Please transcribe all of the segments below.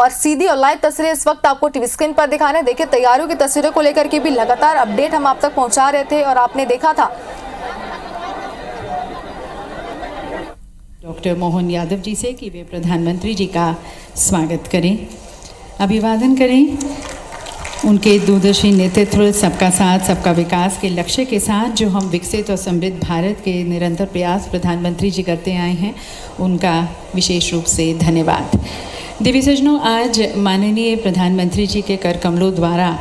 और सीधी और लाइव तस्वीरें इस वक्त आपको टीवी स्क्रीन पर दिखा रहे हैं। देखिए, तैयारियों की तस्वीरों को लेकर के भी लगातार अपडेट हम आप तक पहुंचा रहे थे और आपने देखा था डॉक्टर मोहन यादव जी से कि वे प्रधानमंत्री जी का स्वागत करें, अभिवादन करें। उनके दूरदर्शी नेतृत्व, सबका साथ सबका विकास के लक्ष्य के साथ जो हम विकसित और समृद्ध भारत के निरंतर प्रयास प्रधानमंत्री जी करते आए हैं, उनका विशेष रूप से धन्यवाद। देवी सज्जनों, आज माननीय प्रधानमंत्री जी के कर कमलों द्वारा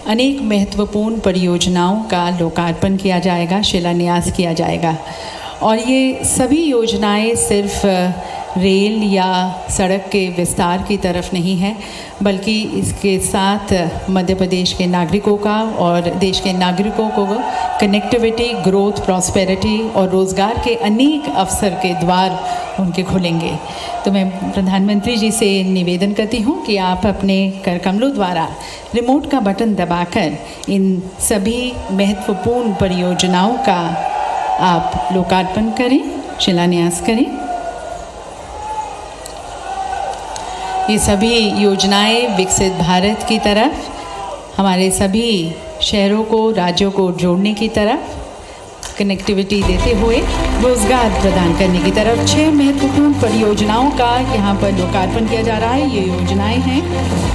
अनेक महत्वपूर्ण परियोजनाओं का लोकार्पण किया जाएगा, शिलान्यास किया जाएगा। और ये सभी योजनाएं सिर्फ रेल या सड़क के विस्तार की तरफ नहीं है, बल्कि इसके साथ मध्य प्रदेश के नागरिकों का और देश के नागरिकों को कनेक्टिविटी, ग्रोथ, प्रॉस्पेरिटी और रोज़गार के अनेक अवसर के द्वार उनके खुलेंगे। तो मैं प्रधानमंत्री जी से निवेदन करती हूँ कि आप अपने कर कमलों द्वारा रिमोट का बटन दबाकर इन सभी महत्वपूर्ण परियोजनाओं का आप लोकार्पण करें, शिलान्यास करें। ये सभी योजनाएं विकसित भारत की तरफ, हमारे सभी शहरों को, राज्यों को जोड़ने की तरफ, कनेक्टिविटी देते हुए रोजगार प्रदान करने की तरफ 6 महत्वपूर्ण परियोजनाओं का यहाँ पर लोकार्पण किया जा रहा है। ये योजनाएं हैं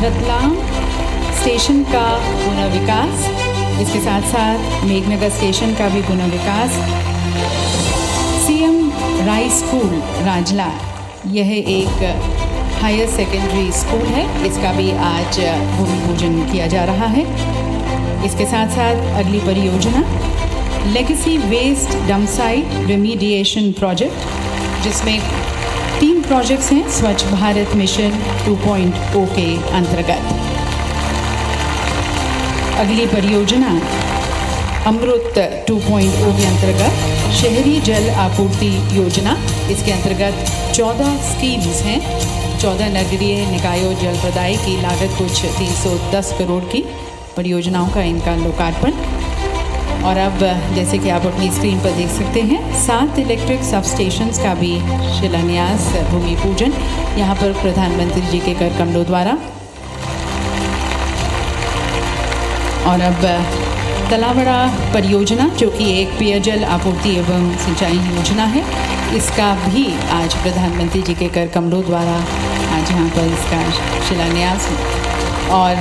रतलाम स्टेशन का पुनर्विकास, इसके साथ साथ मेघनगर स्टेशन का भी पुनर्विकास, सीएम राय स्कूल राजला, यह एक हायर सेकेंडरी स्कूल है, इसका भी आज भूमि पूजन किया जा रहा है। इसके साथ साथ अगली परियोजना legacy waste dump site remediation project, जिसमें 3 प्रोजेक्ट्स हैं स्वच्छ भारत मिशन 2.0 के अंतर्गत। अगली परियोजना अमृत 2.0 के अंतर्गत शहरी जल आपूर्ति योजना, इसके अंतर्गत 14 स्कीम्स हैं, 14 नगरीय निकायों जल प्रदाय की लागत कुछ 310 करोड़ की परियोजनाओं का इनका लोकार्पण। और अब जैसे कि आप अपनी स्क्रीन पर देख सकते हैं, 7 इलेक्ट्रिक सब स्टेशंस का भी शिलान्यास, भूमि पूजन यहाँ पर प्रधानमंत्री जी के कर कमलों द्वारा। और अब तलावड़ा परियोजना, जो कि एक पेयजल आपूर्ति एवं सिंचाई योजना है, इसका भी आज प्रधानमंत्री जी के कर कमलों द्वारा आज यहाँ पर इसका शिलान्यास। और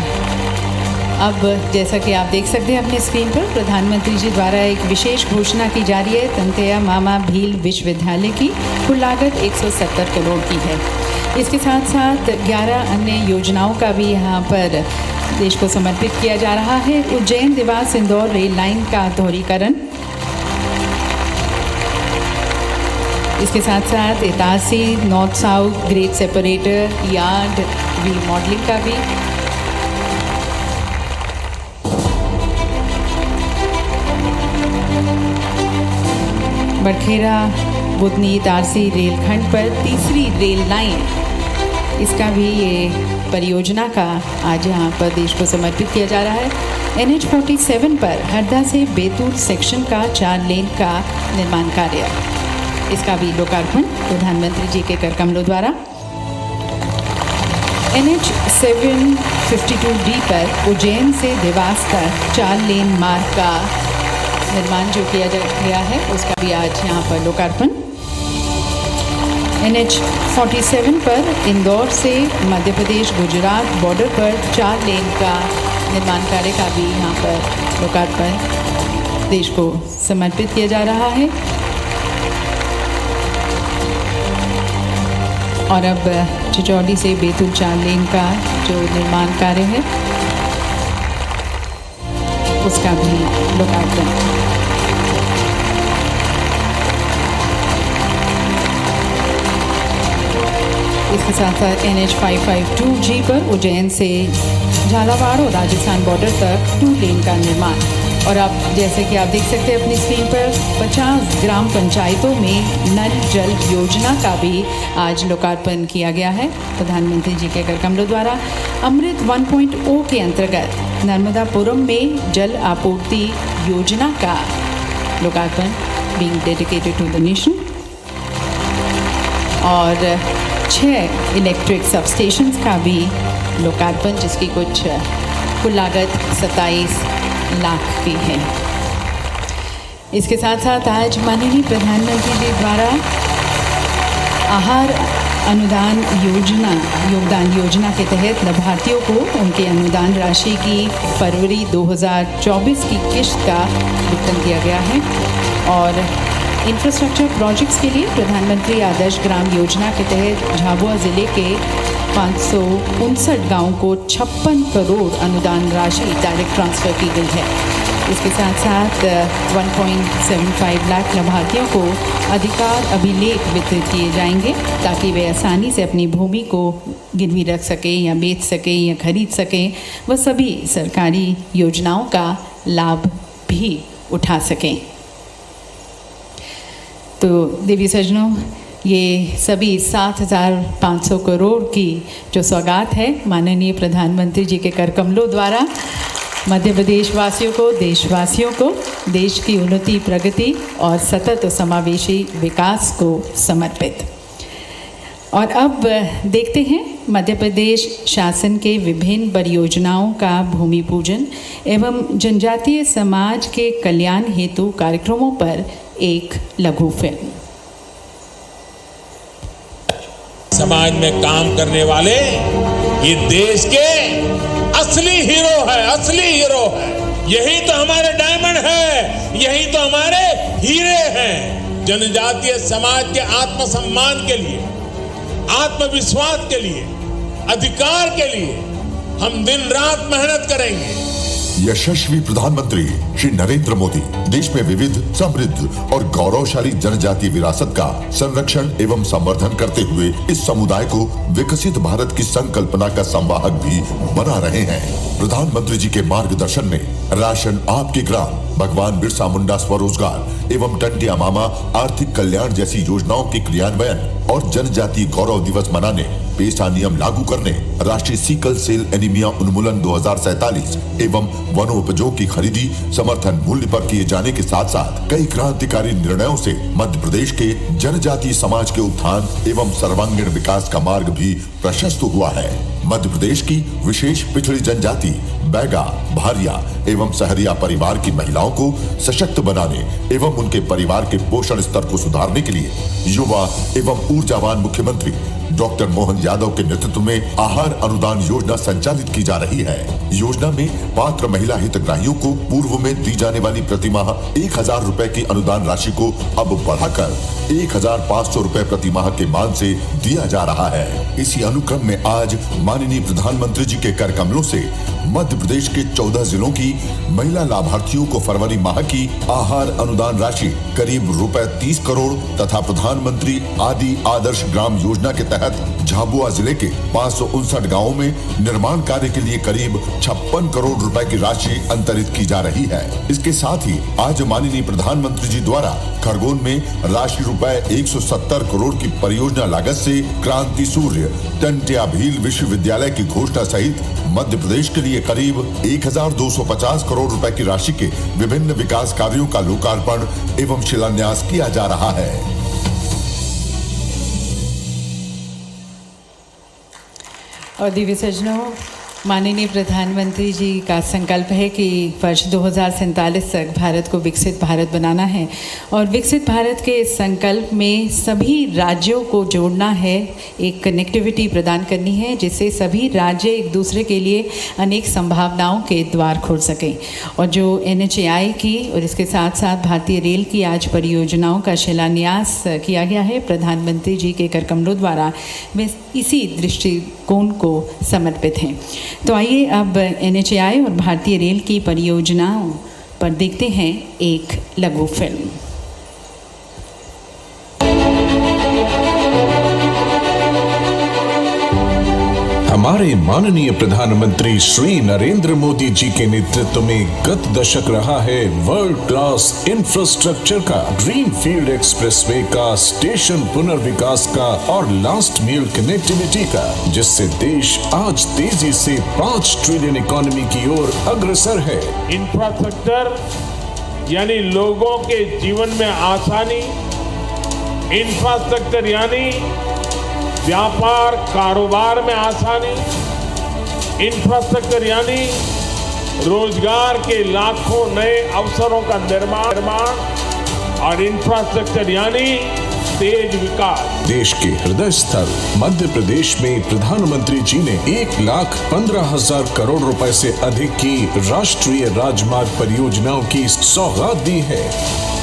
अब जैसा कि आप देख सकते हैं अपनी स्क्रीन पर, प्रधानमंत्री जी द्वारा एक विशेष घोषणा की जा रही है। तंतेया मामा भील विश्वविद्यालय की कुल लागत 170 करोड़ की है। इसके साथ साथ 11 अन्य योजनाओं का भी यहाँ पर देश को समर्पित किया जा रहा है। उज्जैन देवास इंदौर रेल लाइन का दोहरीकरण, इसके साथ साथ Itarsi north south grade separator yard remodelling का भी, बड़खेरा बुधनी इतारसी रेलखंड पर तीसरी रेल लाइन, इसका भी ये परियोजना का आज यहाँ पर देश को समर्पित किया जा रहा है। NH47 पर हरदा से बैतूल सेक्शन का 4 लेन का निर्माण कार्य, इसका भी लोकार्पण प्रधानमंत्री जी के कर कमलों द्वारा। NH752D पर उज्जैन से देवास तक 4 लेन मार्ग का निर्माण जो किया गया है, उसका भी आज यहाँ पर लोकार्पण। NH47 पर इंदौर से मध्य प्रदेश गुजरात बॉर्डर पर 4 लेन का निर्माण कार्य का भी यहाँ पर लोकार्पण देश को समर्पित किया जा रहा है। और अब चिचौली से बैतूल 4 लेन का जो निर्माण कार्य है, उसका भी लोकार्पण। इसके साथ साथ NH552G पर उज्जैन से झालावाड़ और राजस्थान बॉर्डर तक 2 लेन का निर्माण। और अब जैसे कि आप देख सकते हैं अपनी स्क्रीन पर, 50 ग्राम पंचायतों में नल जल योजना का भी आज लोकार्पण किया गया है प्रधानमंत्री जी के कर कमलों द्वारा। अमृत 1.0 के अंतर्गत नर्मदापुरम में जल आपूर्ति योजना का लोकार्पण, being dedicated to the nation. और 6 इलेक्ट्रिक सबस्टेशंस का भी लोकार्पण, जिसकी कुल लागत 27 लाख की है। इसके साथ साथ आज माननीय प्रधानमंत्री जी द्वारा आहार अनुदान योगदान योजना के तहत लाभार्थियों को उनके अनुदान राशि की फरवरी 2024 की किश्त का भुगतान किया गया है। और इंफ्रास्ट्रक्चर प्रोजेक्ट्स के लिए प्रधानमंत्री आदर्श ग्राम योजना के तहत झाबुआ ज़िले के 559 गाँवों को 56 करोड़ अनुदान राशि डायरेक्ट ट्रांसफ़र की गई है। इसके साथ साथ 1.75 लाख लाभार्थियों को अधिकार अभिलेख वितरित किए जाएंगे ताकि वे आसानी से अपनी भूमि को गिरवी रख सकें या बेच सकें या खरीद सकें, वह सभी सरकारी योजनाओं का लाभ भी उठा सकें। तो देवी सज्जनों, ये सभी 7,500 करोड़ की जो सौगात है माननीय प्रधानमंत्री जी के कर कमलों द्वारा मध्य प्रदेश वासियों को, देशवासियों को देश की उन्नति, प्रगति और सतत समावेशी विकास को समर्पित। और अब देखते हैं मध्य प्रदेश शासन के विभिन्न परियोजनाओं का भूमि पूजन एवं जनजातीय समाज के कल्याण हेतु कार्यक्रमों पर एक लघु फिल्म। समाज में काम करने वाले ये देश के असली हीरो है, असली हीरो है। यही तो हमारे डायमंड है, यही तो हमारे हीरे हैं। जनजातीय समाज के आत्मसम्मान के लिए, आत्मविश्वास के लिए, अधिकार के लिए हम दिन रात मेहनत करेंगे। यशस्वी प्रधानमंत्री श्री नरेंद्र मोदी देश में विविध, समृद्ध और गौरवशाली जनजातीय विरासत का संरक्षण एवं संवर्धन करते हुए इस समुदाय को विकसित भारत की संकल्पना का संवाहक भी बना रहे हैं। प्रधानमंत्री जी के मार्गदर्शन में राशन आपके ग्राम, भगवान बिरसा मुंडा स्वरोजगार एवं टंटिया मामा आर्थिक कल्याण जैसी योजनाओं के क्रियान्वयन और जनजातीय गौरव दिवस मनाने, पेशा नियम लागू करने, राष्ट्रीय सिकल सेल एनीमिया उन्मूलन 2047 एवं वनोपजों की खरीदी समर्थन मूल्य पर किए जाने के साथ साथ कई क्रांतिकारी निर्णयों से मध्य प्रदेश के जनजातीय समाज के उत्थान एवं सर्वांगीण विकास का मार्ग भी प्रशस्त हुआ है। मध्य प्रदेश की विशेष पिछड़ी जनजाति, बैगा, भारिया एवं सहरिया परिवार की महिलाओं को सशक्त बनाने एवं उनके परिवार के पोषण स्तर को सुधारने के लिए युवा एवं ऊर्जावान मुख्यमंत्री डॉक्टर मोहन यादव के नेतृत्व में आहार अनुदान योजना संचालित की जा रही है। योजना में पात्र महिला हितग्राहियों को पूर्व में दी जाने वाली प्रतिमाह 1,000 रुपए की अनुदान राशि को अब बढ़ाकर 1,500 रुपए प्रतिमाह के मान से दिया जा रहा है। इसी अनुक्रम में आज माननीय प्रधानमंत्री जी के कर कमलों से मध्य प्रदेश के 14 जिलों की महिला लाभार्थियों को फरवरी माह की आहार अनुदान राशि करीब रुपए 30 करोड़ तथा प्रधानमंत्री आदि आदर्श ग्राम योजना के तहत झाबुआ जिले के 559 गांवों में निर्माण कार्य के लिए करीब 56 करोड़ रुपए की राशि अंतरित की जा रही है। इसके साथ ही आज माननीय प्रधानमंत्री जी द्वारा खरगोन में राशि रुपए 170 करोड़ की परियोजना लागत से क्रांति सूर्य टंटिया भील विश्वविद्यालय की घोषणा सहित मध्य प्रदेश के लिए करीब 1,250 करोड़ रुपए की राशि के विभिन्न विकास कार्यों का लोकार्पण एवं शिलान्यास किया जा रहा है। और दिव्य सज्जनों, माननीय प्रधानमंत्री जी का संकल्प है कि वर्ष 2047 तक भारत को विकसित भारत बनाना है और विकसित भारत के इस संकल्प में सभी राज्यों को जोड़ना है, एक कनेक्टिविटी प्रदान करनी है जिससे सभी राज्य एक दूसरे के लिए अनेक संभावनाओं के द्वार खोल सकें। और जो NHAI की और इसके साथ साथ भारतीय रेल की आज परियोजनाओं का शिलान्यास किया गया है प्रधानमंत्री जी के कर कमलों द्वारा, वे इसी दृष्टिकोण को समर्पित हैं। तो आइए अब NHAI और भारतीय रेल की परियोजनाओं पर देखते हैं एक लघु फिल्म। हमारे माननीय प्रधानमंत्री श्री नरेंद्र मोदी जी के नेतृत्व में गत दशक रहा है वर्ल्ड क्लास इंफ्रास्ट्रक्चर का, ग्रीन फील्ड एक्सप्रेसवे का, स्टेशन पुनर्विकास का और लास्ट मील कनेक्टिविटी का, जिससे देश आज तेजी से 5 ट्रिलियन इकोनॉमी की ओर अग्रसर है। इंफ्रास्ट्रक्चर यानी लोगों के जीवन में आसानी, इंफ्रास्ट्रक्चर यानी व्यापार कारोबार में आसानी, इंफ्रास्ट्रक्चर यानी रोजगार के लाखों नए अवसरों का निर्माण और इंफ्रास्ट्रक्चर यानी तेज विकास। देश के हृदय स्थल मध्य प्रदेश में प्रधानमंत्री जी ने 1,15,000 करोड़ रुपए से अधिक की राष्ट्रीय राजमार्ग परियोजनाओं की सौगात दी है।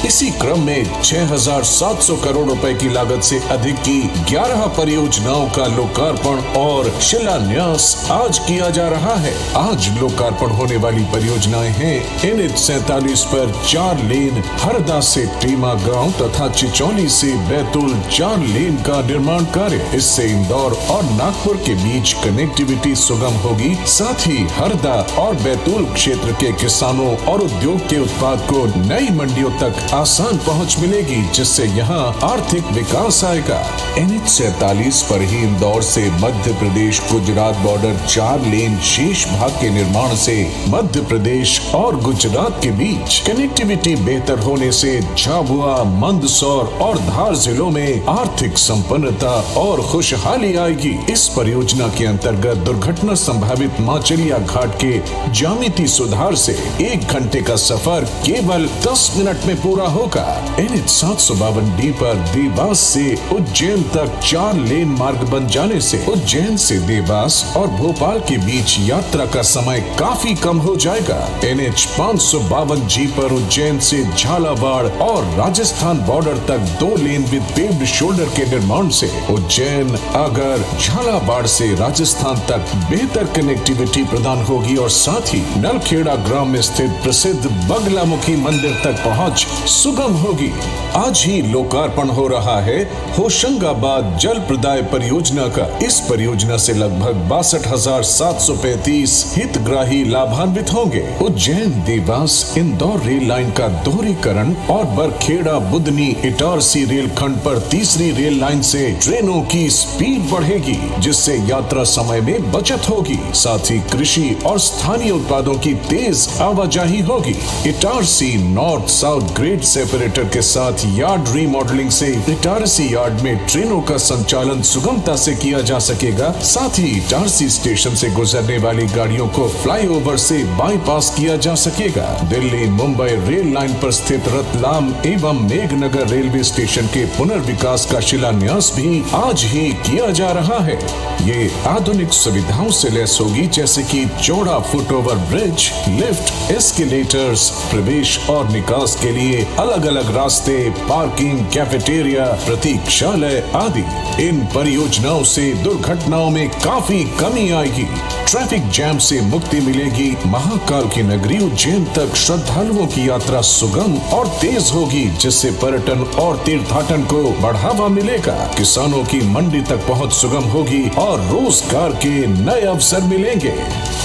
इसी क्रम में 6,700 करोड़ रुपए की लागत से अधिक की 11 परियोजनाओं का लोकार्पण और शिलान्यास आज किया जा रहा है। आज लोकार्पण होने वाली परियोजनाएं हैं NH 47 पर 4 लेन हरदा से टीमा गांव तथा चिचौली से बैतूल 4 लेन का निर्माण कार्य। इससे इंदौर और नागपुर के बीच कनेक्टिविटी सुगम होगी। साथ ही हरदा और बैतूल क्षेत्र के किसानों और उद्योग के उत्पाद को नई मंडियों तक आसान पहुंच मिलेगी, जिससे यहां आर्थिक विकास आएगा। NH 47 पर ही इंदौर से मध्य प्रदेश गुजरात बॉर्डर 4 लेन शेष भाग के निर्माण से मध्य प्रदेश और गुजरात के बीच कनेक्टिविटी बेहतर होने से झाबुआ, मंदसौर और धार जिलों में आर्थिक संपन्नता और खुशहाली आएगी। इस परियोजना के अंतर्गत दुर्घटना संभावित माचलिया घाट के ज्यामिति सुधार से 1 घंटे का सफर केवल 10 मिनट में पूरा होगा। NH 752D पर देवास से उज्जैन तक 4 लेन मार्ग बन जाने से उज्जैन से देवास और भोपाल के बीच यात्रा का समय काफी कम हो जाएगा। NH 552G पर उज्जैन से झालावाड़ और राजस्थान बॉर्डर तक 2 लेन विद पेव्ड शोल्डर के निर्माण से उज्जैन, अगर, झालावाड़ से राजस्थान तक बेहतर कनेक्टिविटी प्रदान होगी और साथ ही नलखेड़ा ग्राम में स्थित प्रसिद्ध बगलामुखी मंदिर तक पहुंच सुगम होगी। आज ही लोकार्पण हो रहा है होशंगाबाद जल प्रदाय परियोजना का। इस परियोजना से लगभग 62,735 हितग्राही लाभान्वित होंगे। उज्जैन देवास इंदौर रेल लाइन का दोहरीकरण और बरखेड़ा बुदनी इटारसी रेल खंड पर तीसरी रेल लाइन से ट्रेनों की स्पीड बढ़ेगी, जिससे यात्रा समय में बचत होगी। साथ ही कृषि और स्थानीय उत्पादों की तेज आवाजाही होगी। Itarsi north south grade separator के साथ यार्ड रीमॉडलिंग से इटारसी यार्ड में ट्रेनों का संचालन सुगमता से किया जा सकेगा। साथ ही इटारसी स्टेशन से गुजरने वाली गाड़ियों को फ्लाईओवर से बाईपास किया जा सकेगा। दिल्ली मुंबई रेल लाइन पर स्थित रतलाम एवं मेघनगर रेलवे स्टेशन के पुनर्विकास का शिलान्यास भी आज ही किया जा रहा है। ये आधुनिक सुविधाओं से लैस होगी, जैसे कि चौड़ा फुटओवर ब्रिज, लिफ्ट, एस्केलेटर्स, प्रवेश और निकास के लिए अलग अलग रास्ते, पार्किंग, कैफेटेरिया, प्रतीक्षालय आदि। इन परियोजनाओं से दुर्घटनाओं में काफी कमी आएगी। ट्रैफिक जैम से मुक्ति मिलेगी। महाकाल की नगरी उज्जैन तक श्रद्धालुओं की यात्रा सुगम और तेज होगी, जिससे पर्यटन और तीर्थाटन को बढ़ावा मिलेगा। किसानों की मंडी तक पहुंच सुगम होगी और रोजगार के नए अवसर मिलेंगे।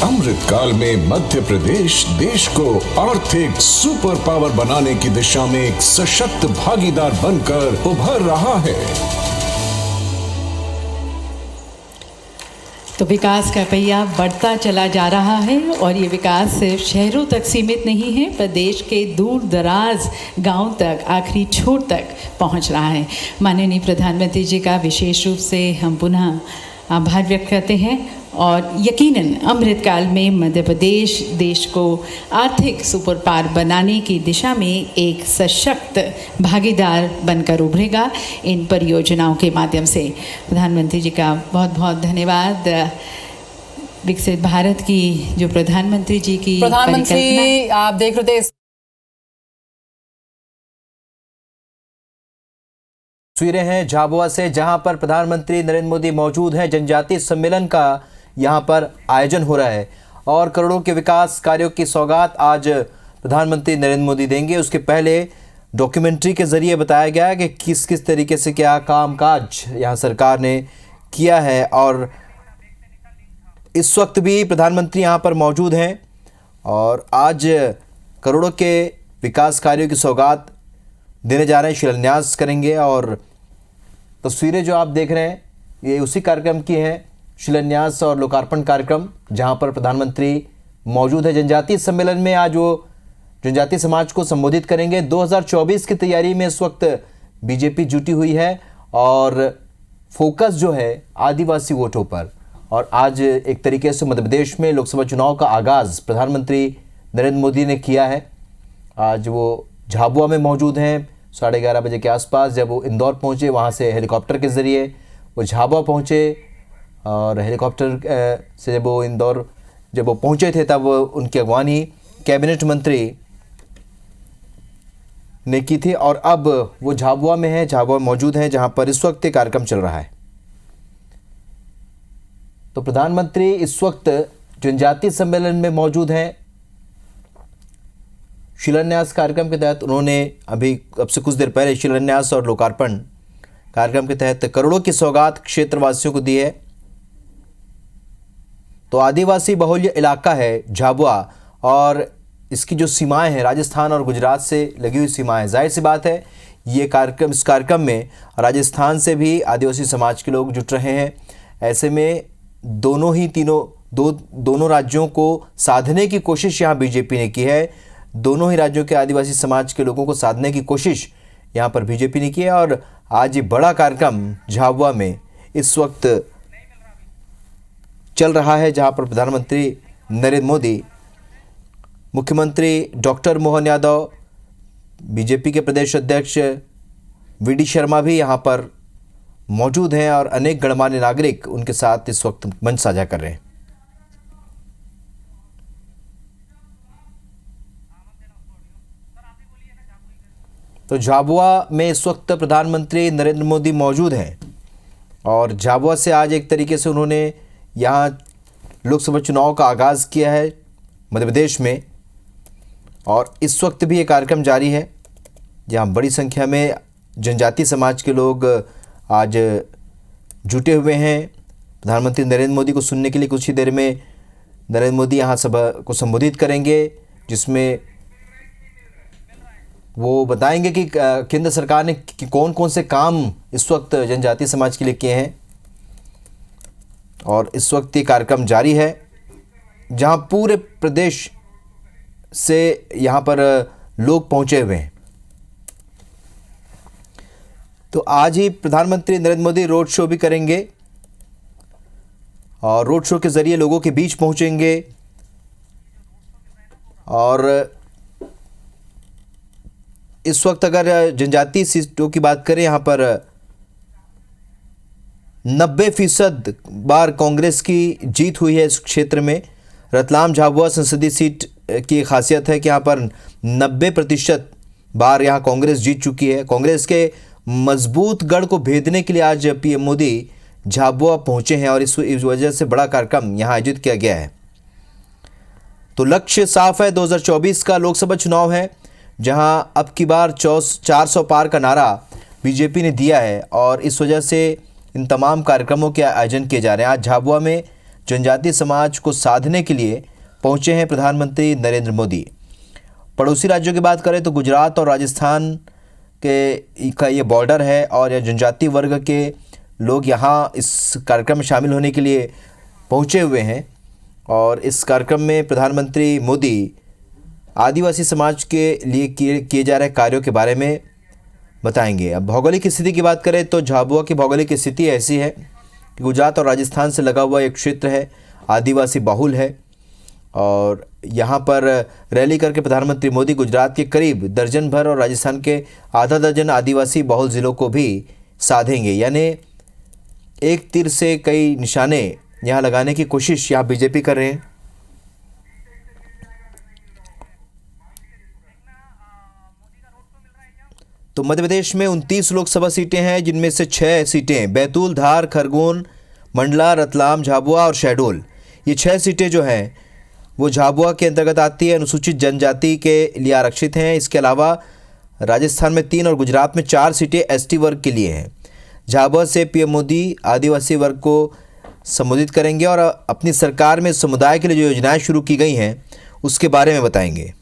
अमृतकाल में मध्य प्रदेश देश को आर्थिक सुपर पावर बनाने की दिशा में एक सशक्त भागीदार बनकर उभर रहा है। तो विकास का पहिया बढ़ता चला जा रहा है और ये विकास सिर्फ शहरों तक सीमित नहीं है, प्रदेश के दूर दराज गांव तक, आखिरी छोर तक पहुंच रहा है। माननीय प्रधानमंत्री जी का विशेष रूप से हम पुनः आभार व्यक्त करते हैं और यकीनन अमृतकाल में मध्य प्रदेश देश को आर्थिक सुपर पावर बनाने की दिशा में एक सशक्त भागीदार बनकर उभरेगा इन परियोजनाओं के माध्यम से। प्रधानमंत्री जी का बहुत बहुत धन्यवाद। विकसित भारत की जो प्रधानमंत्री जी की प्रधानमंत्री आप देख रहे थे तस्वीरें हैं झाबुआ से, जहां पर प्रधानमंत्री नरेंद्र मोदी मौजूद हैं। जनजातीय सम्मेलन का यहां पर आयोजन हो रहा है और करोड़ों के विकास कार्यों की सौगात आज प्रधानमंत्री नरेंद्र मोदी देंगे। उसके पहले डॉक्यूमेंट्री के जरिए बताया गया है कि किस किस तरीके से क्या कामकाज यहां सरकार ने किया है। और इस वक्त भी प्रधानमंत्री यहां पर मौजूद हैं और आज करोड़ों के विकास कार्यों की सौगात देने जा रहे हैं, शिलान्यास करेंगे। और तस्वीरें जो आप देख रहे हैं ये उसी कार्यक्रम की हैं, शिलान्यास और लोकार्पण कार्यक्रम, जहां पर प्रधानमंत्री मौजूद है। जनजातीय सम्मेलन में आज वो जनजातीय समाज को संबोधित करेंगे। 2024 की तैयारी में इस वक्त बीजेपी जुटी हुई है और फोकस जो है आदिवासी वोटों पर। और आज एक तरीके से मध्य प्रदेश में लोकसभा चुनाव का आगाज़ प्रधानमंत्री नरेंद्र मोदी ने किया है। आज वो झाबुआ में मौजूद हैं। 11:30 बजे के आसपास जब वो इंदौर पहुंचे, वहां से हेलीकॉप्टर के ज़रिए वो झाबुआ पहुंचे और हेलीकॉप्टर से जब वो इंदौर जब वो पहुंचे थे तब उनकी अगवानी कैबिनेट मंत्री ने की थी। और अब वो झाबुआ में है, झाबुआ मौजूद हैं, जहां पर इस वक्त ये कार्यक्रम चल रहा है। तो प्रधानमंत्री इस वक्त जनजातीय सम्मेलन में मौजूद हैं। शिलान्यास कार्यक्रम के तहत उन्होंने अब से कुछ देर पहले शिलान्यास और लोकार्पण कार्यक्रम के तहत करोड़ों की सौगात क्षेत्रवासियों को दी है। तो आदिवासी बहुल्य इलाका है झाबुआ और इसकी जो सीमाएं हैं राजस्थान और गुजरात से लगी हुई सीमाएं, जाहिर सी बात है ये कार्यक्रम इस कार्यक्रम में राजस्थान से भी आदिवासी समाज के लोग जुट रहे हैं। ऐसे में दोनों राज्यों को साधने की कोशिश यहाँ बीजेपी ने की है। दोनों ही राज्यों के आदिवासी समाज के लोगों को साधने की कोशिश यहाँ पर बीजेपी ने की है। और आज ये बड़ा कार्यक्रम झाबुआ में इस वक्त चल रहा है, जहाँ पर प्रधानमंत्री नरेंद्र मोदी, मुख्यमंत्री डॉक्टर मोहन यादव, बीजेपी के प्रदेश अध्यक्ष वीडी शर्मा भी यहाँ पर मौजूद हैं और अनेक गणमान्य नागरिक उनके साथ इस वक्त मंच साझा कर रहे हैं। तो झाबुआ में इस वक्त प्रधानमंत्री नरेंद्र मोदी मौजूद हैं और झाबुआ से आज एक तरीके से उन्होंने यहाँ लोकसभा चुनाव का आगाज़ किया है मध्य प्रदेश में। और इस वक्त भी ये कार्यक्रम जारी है, जहाँ बड़ी संख्या में जनजातीय समाज के लोग आज जुटे हुए हैं प्रधानमंत्री नरेंद्र मोदी को सुनने के लिए। कुछ ही देर में नरेंद्र मोदी यहाँ सभा को संबोधित करेंगे, जिसमें वो बताएंगे कि केंद्र सरकार ने कौन कौन से काम इस वक्त जनजातीय समाज के लिए किए हैं। और इस वक्त ये कार्यक्रम जारी है, जहाँ पूरे प्रदेश से यहाँ पर लोग पहुँचे हुए हैं। तो आज ही प्रधानमंत्री नरेंद्र मोदी रोड शो भी करेंगे और रोड शो के ज़रिए लोगों के बीच पहुँचेंगे। और इस वक्त अगर जनजातीय सीटों की बात करें, यहाँ पर 90% बार कांग्रेस की जीत हुई है इस क्षेत्र में। रतलाम झाबुआ संसदीय सीट की खासियत है कि यहाँ पर 90% बार यहाँ कांग्रेस जीत चुकी है। कांग्रेस के मजबूत गढ़ को भेदने के लिए आज पीएम मोदी झाबुआ पहुँचे हैं और इस वजह से बड़ा कार्यक्रम यहाँ आयोजित किया गया है। तो लक्ष्य साफ है, 2024 का लोकसभा चुनाव है, जहाँ अब की बार 400 पार का नारा बीजेपी ने दिया है और इस वजह से इन तमाम कार्यक्रमों के आयोजन किए जा रहे हैं। आज झाबुआ में जनजातीय समाज को साधने के लिए पहुंचे हैं प्रधानमंत्री नरेंद्र मोदी। पड़ोसी राज्यों की बात करें तो गुजरात और राजस्थान का ये बॉर्डर है और यह जनजातीय वर्ग के लोग यहाँ इस कार्यक्रम में शामिल होने के लिए पहुँचे हुए हैं। और इस कार्यक्रम में प्रधानमंत्री मोदी आदिवासी समाज के लिए किए जा रहे कार्यों के बारे में बताएंगे। अब भौगोलिक स्थिति की बात करें तो झाबुआ की भौगोलिक स्थिति ऐसी है कि गुजरात और राजस्थान से लगा हुआ एक क्षेत्र है, आदिवासी बहुल है। और यहाँ पर रैली करके प्रधानमंत्री मोदी गुजरात के करीब दर्जन भर और राजस्थान के आधा दर्जन आदिवासी बहुल ज़िलों को भी साधेंगे। यानी एक तीर से कई निशाने यहाँ लगाने की कोशिश यहाँ बीजेपी कर रहे हैं। तो मध्य प्रदेश में 29 लोकसभा सीटें हैं, जिनमें से 6 सीटें बैतूल, धार, खरगोन, मंडला, रतलाम, झाबुआ और शहडोल। ये 6 सीटें जो हैं वो झाबुआ के अंतर्गत आती है, अनुसूचित जनजाति के लिए आरक्षित हैं। इसके अलावा राजस्थान में 3 और गुजरात में 4 सीटें एसटी वर्ग के लिए हैं। झाबुआ से पीएम मोदी आदिवासी वर्ग को संबोधित करेंगे और अपनी सरकार में समुदाय के लिए जो योजनाएं शुरू की गई हैं उसके बारे में बताएंगे।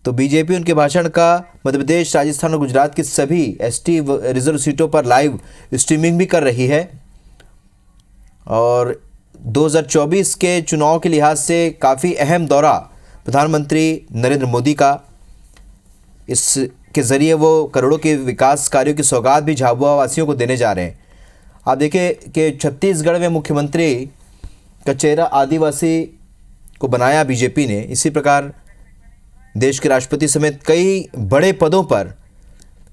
तो बीजेपी उनके भाषण का मध्य प्रदेश, राजस्थान और गुजरात की सभी एसटी रिजर्व सीटों पर लाइव स्ट्रीमिंग भी कर रही है। और 2024 के चुनाव के लिहाज से काफ़ी अहम दौरा प्रधानमंत्री नरेंद्र मोदी का। इसके ज़रिए वो करोड़ों के विकास कार्यों की सौगात भी झाबुआ वासियों को देने जा रहे हैं। आप देखिए कि छत्तीसगढ़ में मुख्यमंत्री का चेहरा आदिवासी को बनाया बीजेपी ने, इसी प्रकार देश के राष्ट्रपति समेत कई बड़े पदों पर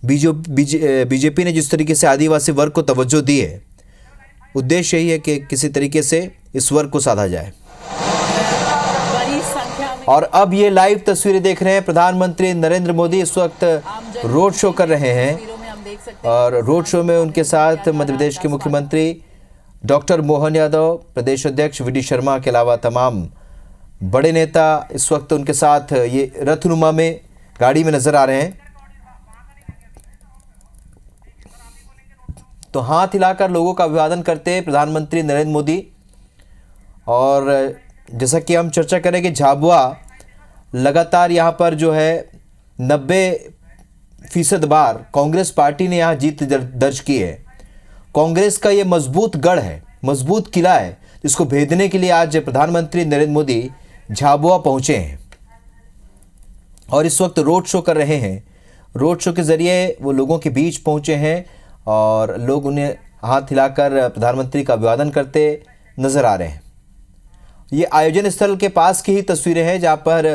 बीजेपी ने जिस तरीके से आदिवासी वर्ग को तवज्जो दी है, उद्देश्य यही है कि किसी तरीके से इस वर्ग को साधा जाए। और अब ये लाइव तस्वीरें देख रहे हैं, प्रधानमंत्री नरेंद्र मोदी इस वक्त रोड शो कर रहे हैं और रोड शो में उनके साथ मध्य प्रदेश के मुख्यमंत्री डॉक्टर मोहन यादव, प्रदेश अध्यक्ष वी डी शर्मा के अलावा तमाम बड़े नेता इस वक्त उनके साथ ये रथनुमा में गाड़ी में नजर आ रहे हैं। तो हाथ हिलाकर लोगों का अभिवादन करते हैं प्रधानमंत्री नरेंद्र मोदी। और जैसा कि हम चर्चा करें कि झाबुआ लगातार यहाँ पर जो है 90% बार कांग्रेस पार्टी ने यहाँ जीत दर्ज की है। कांग्रेस का ये मजबूत गढ़ है, मजबूत किला है, जिसको भेदने के लिए आज प्रधानमंत्री नरेंद्र मोदी झाबुआ पहुँचे हैं और इस वक्त रोड शो कर रहे हैं। रोड शो के ज़रिए वो लोगों के बीच पहुँचे हैं और लोग उन्हें हाथ हिलाकर प्रधानमंत्री का अभिवादन करते नज़र आ रहे हैं। ये आयोजन स्थल के पास की ही तस्वीरें हैं, जहाँ पर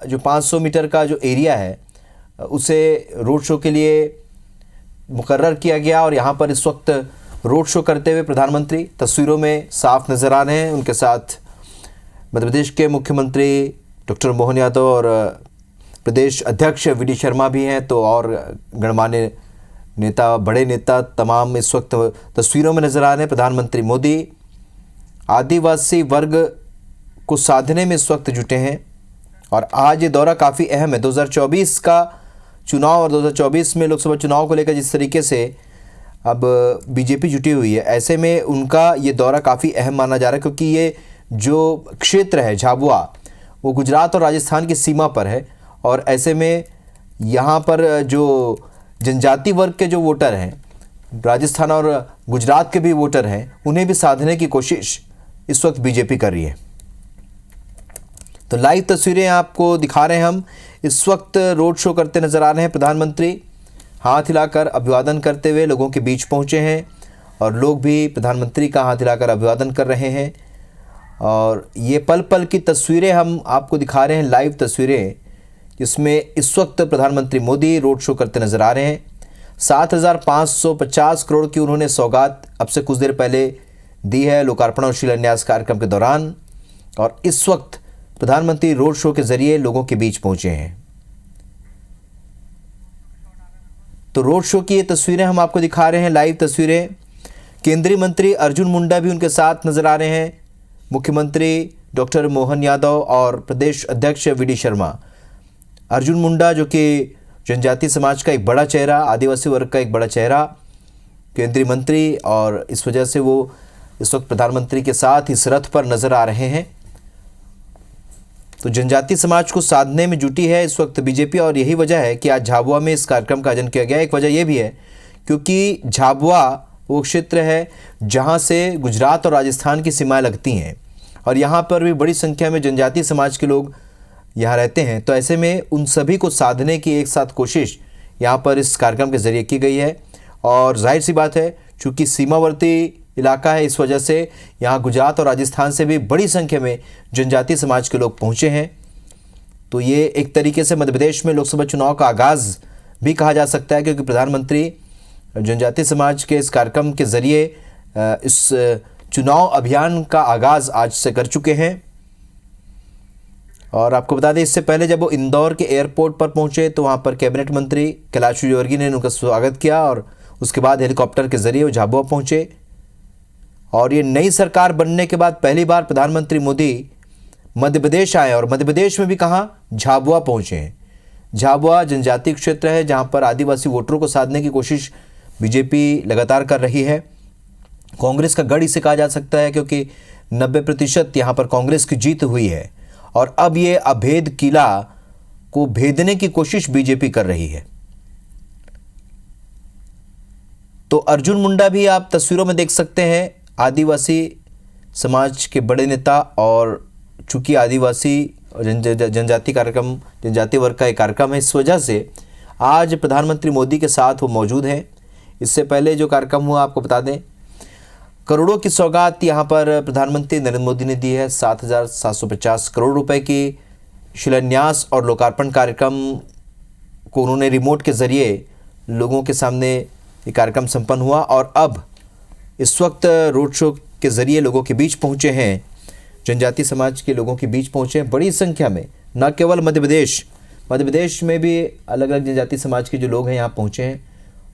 जो 500 मीटर का जो एरिया है उसे रोड शो के लिए मुकर्रर किया गया और यहाँ पर इस वक्त रोड शो करते हुए प्रधानमंत्री तस्वीरों में साफ नज़र आ रहे हैं। उनके साथ मध्य प्रदेश के मुख्यमंत्री डॉक्टर मोहन यादव और प्रदेश अध्यक्ष वी डी शर्मा भी हैं, तो और गणमान्य नेता, बड़े नेता तमाम इस वक्त तस्वीरों में नज़र आ रहे हैं। प्रधानमंत्री मोदी आदिवासी वर्ग को साधने में इस वक्त जुटे हैं और आज ये दौरा काफ़ी अहम है। 2024 का चुनाव और 2024 में लोकसभा चुनाव को लेकर जिस तरीके से अब बीजेपी जुटी हुई है, ऐसे में उनका ये दौरा काफ़ी अहम माना जा रहा है, क्योंकि ये जो क्षेत्र है झाबुआ वो गुजरात और राजस्थान की सीमा पर है और ऐसे में यहाँ पर जो जनजाति वर्ग के जो वोटर हैं, राजस्थान और गुजरात के भी वोटर हैं, उन्हें भी साधने की कोशिश इस वक्त बीजेपी कर रही है। तो लाइव तस्वीरें आपको दिखा रहे हैं हम। इस वक्त रोड शो करते नजर आ रहे हैं प्रधानमंत्री, हाथ हिलाकर अभिवादन करते हुए लोगों के बीच पहुंचे हैं और लोग भी प्रधानमंत्री का हाथ हिलाकर अभिवादन कर रहे हैं। और ये पल पल की तस्वीरें हम आपको दिखा रहे हैं, लाइव तस्वीरें, जिसमें इस वक्त प्रधानमंत्री मोदी रोड शो करते नजर आ रहे हैं। 7,550 करोड़ की उन्होंने सौगात अब से कुछ देर पहले दी है लोकार्पण और शिलान्यास कार्यक्रम के दौरान, और इस वक्त प्रधानमंत्री रोड शो के जरिए लोगों के बीच पहुंचे हैं। तो रोड शो की ये तस्वीरें हम आपको दिखा रहे हैं, लाइव तस्वीरें। केंद्रीय मंत्री अर्जुन मुंडा भी उनके साथ नजर आ रहे हैं, मुख्यमंत्री डॉक्टर मोहन यादव और प्रदेश अध्यक्ष वी डी शर्मा। अर्जुन मुंडा जो कि जनजातीय समाज का एक बड़ा चेहरा, आदिवासी वर्ग का एक बड़ा चेहरा, केंद्रीय मंत्री, और इस वजह से वो इस वक्त प्रधानमंत्री के साथ इस रथ पर नजर आ रहे हैं। तो जनजातीय समाज को साधने में जुटी है इस वक्त बीजेपी, और यही वजह है कि आज झाबुआ में इस कार्यक्रम का आयोजन किया गया। एक वजह यह भी है क्योंकि झाबुआ वो क्षेत्र है जहां से गुजरात और राजस्थान की सीमाएं लगती हैं और यहाँ पर भी बड़ी संख्या में जनजातीय समाज के लोग यहाँ रहते हैं। तो ऐसे में उन सभी को साधने की एक साथ कोशिश यहाँ पर इस कार्यक्रम के ज़रिए की गई है। और जाहिर सी बात है, चूँकि सीमावर्ती इलाका है, इस वजह से यहाँ गुजरात और राजस्थान से भी बड़ी संख्या में जनजातीय समाज के लोग पहुँचे हैं। तो ये एक तरीके से मध्य प्रदेश में लोकसभा चुनाव का आगाज़ भी कहा जा सकता है, क्योंकि प्रधानमंत्री जनजातीय समाज के इस कार्यक्रम के ज़रिए इस चुनाव अभियान का आगाज़ आज से कर चुके हैं। और आपको बता दें, इससे पहले जब वो इंदौर के एयरपोर्ट पर पहुंचे तो वहां पर कैबिनेट मंत्री कैलाश विजयवर्गीय ने उनका स्वागत किया और उसके बाद हेलीकॉप्टर के जरिए वो झाबुआ पहुंचे। और ये नई सरकार बनने के बाद पहली बार प्रधानमंत्री मोदी मध्य प्रदेश आए और मध्य प्रदेश में भी कहाँ, झाबुआ पहुंचे हैं। झाबुआ जनजातीय क्षेत्र है जहां पर आदिवासी वोटरों को साधने की कोशिश बीजेपी लगातार कर रही है। कांग्रेस का गढ़ इसे कहा जा सकता है, क्योंकि 90% यहाँ पर कांग्रेस की जीत हुई है और अब ये अभेद किला को भेदने की कोशिश बीजेपी कर रही है। तो अर्जुन मुंडा भी आप तस्वीरों में देख सकते हैं, आदिवासी समाज के बड़े नेता, और चूंकि आदिवासी जनजाति कार्यक्रम, जनजातीय वर्ग का एक कार्यक्रम है, इस वजह से आज प्रधानमंत्री मोदी के साथ वो मौजूद हैं। इससे पहले जो कार्यक्रम हुआ आपको बता दें, करोड़ों की सौगात यहाँ पर प्रधानमंत्री नरेंद्र मोदी ने दी है। 7,750 करोड़ रुपए की शिलान्यास और लोकार्पण कार्यक्रम को उन्होंने रिमोट के ज़रिए लोगों के सामने ये कार्यक्रम संपन्न हुआ और अब इस वक्त रोड शो के ज़रिए लोगों के बीच पहुँचे हैं, जनजातीय समाज के लोगों के बीच पहुँचे हैं बड़ी संख्या में। न केवल मध्य प्रदेश में भी अलग अलग जनजातीय समाज के जो लोग हैं यहाँ पहुँचे हैं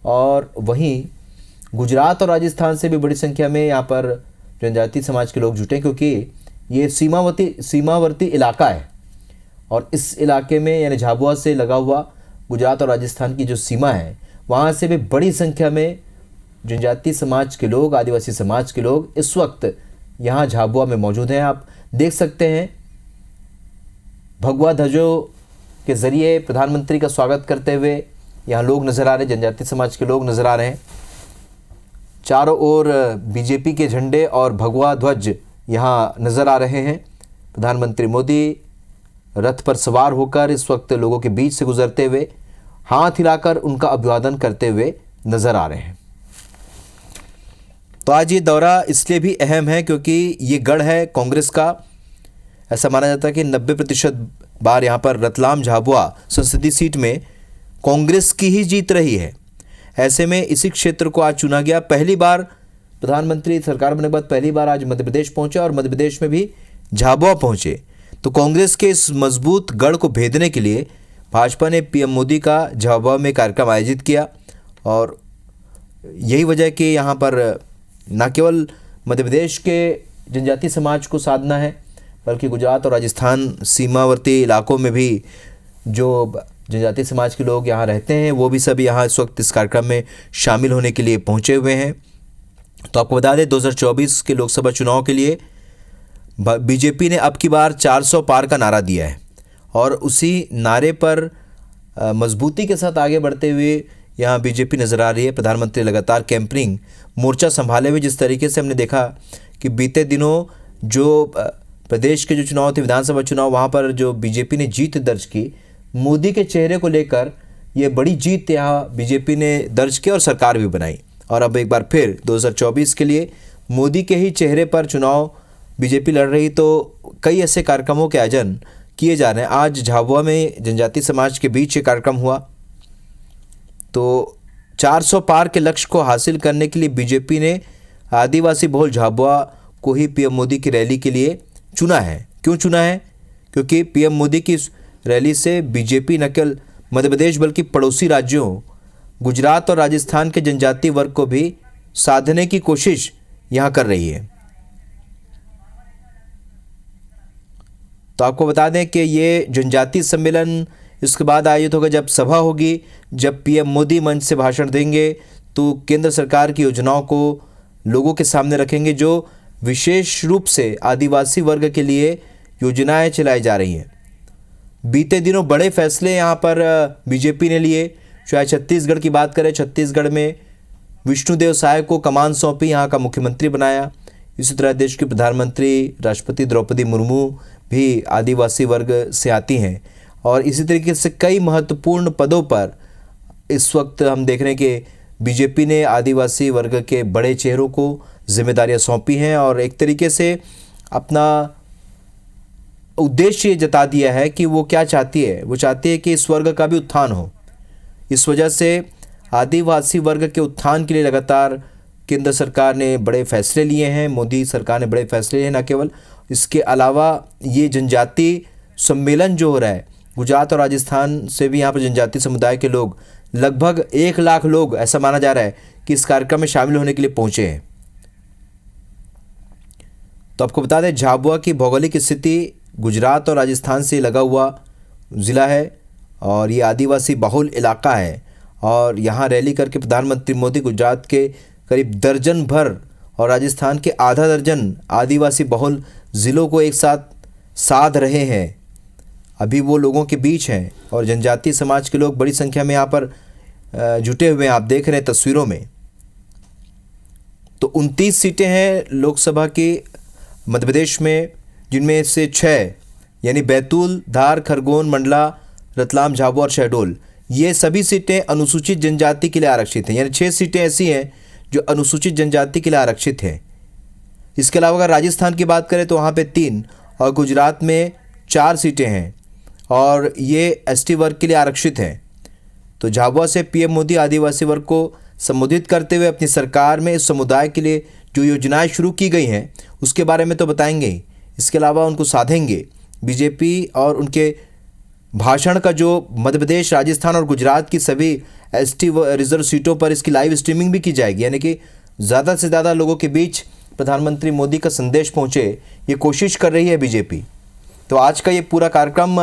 और वहीं गुजरात और राजस्थान से भी बड़ी संख्या में यहाँ पर जनजातीय समाज के लोग जुटे हैं, क्योंकि ये सीमावर्ती इलाका है और इस इलाके में यानी झाबुआ से लगा हुआ गुजरात और राजस्थान की जो सीमा है, वहाँ से भी बड़ी संख्या में जनजातीय समाज के लोग, आदिवासी समाज के लोग इस वक्त यहाँ झाबुआ में मौजूद हैं। आप देख सकते हैं भगवा ध्वजों के ज़रिए प्रधानमंत्री का स्वागत करते हुए यहाँ लोग नज़र आ रहे हैं, जनजातीय समाज के लोग नज़र आ रहे हैं। चारों ओर बीजेपी के झंडे और भगवा ध्वज यहाँ नज़र आ रहे हैं। प्रधानमंत्री मोदी रथ पर सवार होकर इस वक्त लोगों के बीच से गुजरते हुए हाथ हिलाकर उनका अभिवादन करते हुए नज़र आ रहे हैं। तो आज ये दौरा इसलिए भी अहम है क्योंकि ये गढ़ है कांग्रेस का। ऐसा माना जाता है कि 90% बार यहाँ पर रतलाम झाबुआ संसदीय सीट में कांग्रेस की ही जीत रही है। ऐसे में इसी क्षेत्र को आज चुना गया। पहली बार प्रधानमंत्री सरकार बनने के बाद पहली बार आज मध्य प्रदेश पहुँचे और मध्य प्रदेश में भी झाबुआ पहुँचे। तो कांग्रेस के इस मजबूत गढ़ को भेदने के लिए भाजपा ने पीएम मोदी का झाबुआ में कार्यक्रम आयोजित किया और यही वजह कि यहाँ पर न केवल मध्य प्रदेश के जनजातीय समाज को साधना है, बल्कि गुजरात और राजस्थान सीमावर्ती इलाकों में भी जो जनजातीय समाज के लोग यहाँ रहते हैं वो भी सब यहाँ इस वक्त इस कार्यक्रम में शामिल होने के लिए पहुँचे हुए हैं। तो आपको बता दें 2024 के लोकसभा चुनाव के लिए बीजेपी ने अब की बार 400 पार का नारा दिया है और उसी नारे पर मजबूती के साथ आगे बढ़ते हुए यहाँ बीजेपी नज़र आ रही है। प्रधानमंत्री लगातार कैंपेनिंग मोर्चा संभाले हुए, जिस तरीके से हमने देखा कि बीते दिनों जो प्रदेश के जो चुनाव थे, विधानसभा चुनाव, वहाँ पर जो बीजेपी ने जीत दर्ज की, मोदी के चेहरे को लेकर ये बड़ी जीत यहाँ बीजेपी ने दर्ज की और सरकार भी बनाई। और अब एक बार फिर 2024 के लिए मोदी के ही चेहरे पर चुनाव बीजेपी लड़ रही, तो कई ऐसे कार्यक्रमों के आयोजन किए जा रहे हैं। आज झाबुआ में जनजातीय समाज के बीच ये कार्यक्रम हुआ। तो 400 पार के लक्ष्य को हासिल करने के लिए बीजेपी ने आदिवासी बहुल झाबुआ को ही पीएम मोदी की रैली के लिए चुना है। क्यों चुना है? क्योंकि पीएम मोदी की रैली से बीजेपी न केवल मध्य प्रदेश बल्कि पड़ोसी राज्यों गुजरात और राजस्थान के जनजातीय वर्ग को भी साधने की कोशिश यहाँ कर रही है। तो आपको बता दें कि ये जनजातीय सम्मेलन इसके बाद आयोजित होगा जब सभा होगी, जब पीएम मोदी मंच से भाषण देंगे तो केंद्र सरकार की योजनाओं को लोगों के सामने रखेंगे, जो विशेष रूप से आदिवासी वर्ग के लिए योजनाएं चलाई जा रही हैं। बीते दिनों बड़े फैसले यहाँ पर बीजेपी ने लिए। चाहे छत्तीसगढ़ की बात करें, छत्तीसगढ़ में विष्णुदेव साय को कमान सौंपी, यहाँ का मुख्यमंत्री बनाया। इसी तरह देश की प्रधानमंत्री राष्ट्रपति द्रौपदी मुर्मू भी आदिवासी वर्ग से आती हैं और इसी तरीके से कई महत्वपूर्ण पदों पर इस वक्त हम देख रहे हैं कि बीजेपी ने आदिवासी वर्ग के बड़े चेहरों को जिम्मेदारियां सौंपी हैं और एक तरीके से अपना उद्देश्य ये जता दिया है कि वो क्या चाहती है। वो चाहती है कि इस वर्ग का भी उत्थान हो। इस वजह से आदिवासी वर्ग के उत्थान के लिए लगातार केंद्र सरकार ने बड़े फैसले लिए हैं, मोदी सरकार ने बड़े फैसले लिए हैं। न केवल इसके अलावा ये जनजातीय सम्मेलन जो हो रहा है, गुजरात और राजस्थान से भी यहाँ पर जनजातीय समुदाय के लोग लगभग 1 लाख लोग ऐसा माना जा रहा है कि इस कार्यक्रम में शामिल होने के लिए पहुँचे हैं। तो आपको बता दें झाबुआ की भौगोलिक स्थिति गुजरात और राजस्थान से लगा हुआ ज़िला है और ये आदिवासी बहुल इलाका है और यहाँ रैली करके प्रधानमंत्री मोदी गुजरात के करीब दर्जन भर और राजस्थान के आधा दर्जन आदिवासी बहुल ज़िलों को एक साथ साध रहे हैं। अभी वो लोगों के बीच हैं और जनजातीय समाज के लोग बड़ी संख्या में यहाँ पर जुटे हुए हैं, आप देख रहे हैं तस्वीरों में। तो 29 सीटें हैं लोकसभा की मध्य प्रदेश में, जिनमें से 6 यानी बैतूल, धार, खरगोन, मंडला, रतलाम, झाबुआ और शहडोल ये सभी सीटें अनुसूचित जनजाति के लिए आरक्षित हैं, यानी 6 सीटें ऐसी हैं जो अनुसूचित जनजाति के लिए आरक्षित हैं। इसके अलावा अगर राजस्थान की बात करें तो वहाँ पे 3 और गुजरात में 4 सीटें हैं और ये एसटी वर्ग के लिए आरक्षित हैं। तो झाबुआ से पीएम मोदी आदिवासी वर्ग को संबोधित करते हुए अपनी सरकार में इस समुदाय के लिए जो योजनाएं शुरू की गई हैं उसके बारे में तो बताएंगे ही, इसके अलावा उनको साधेंगे। बीजेपी और उनके भाषण का जो मध्य प्रदेश, राजस्थान और गुजरात की सभी एसटी रिजर्व सीटों पर इसकी लाइव स्ट्रीमिंग भी की जाएगी, यानी कि ज़्यादा से ज़्यादा लोगों के बीच प्रधानमंत्री मोदी का संदेश पहुँचे, ये कोशिश कर रही है बीजेपी। तो आज का ये पूरा कार्यक्रम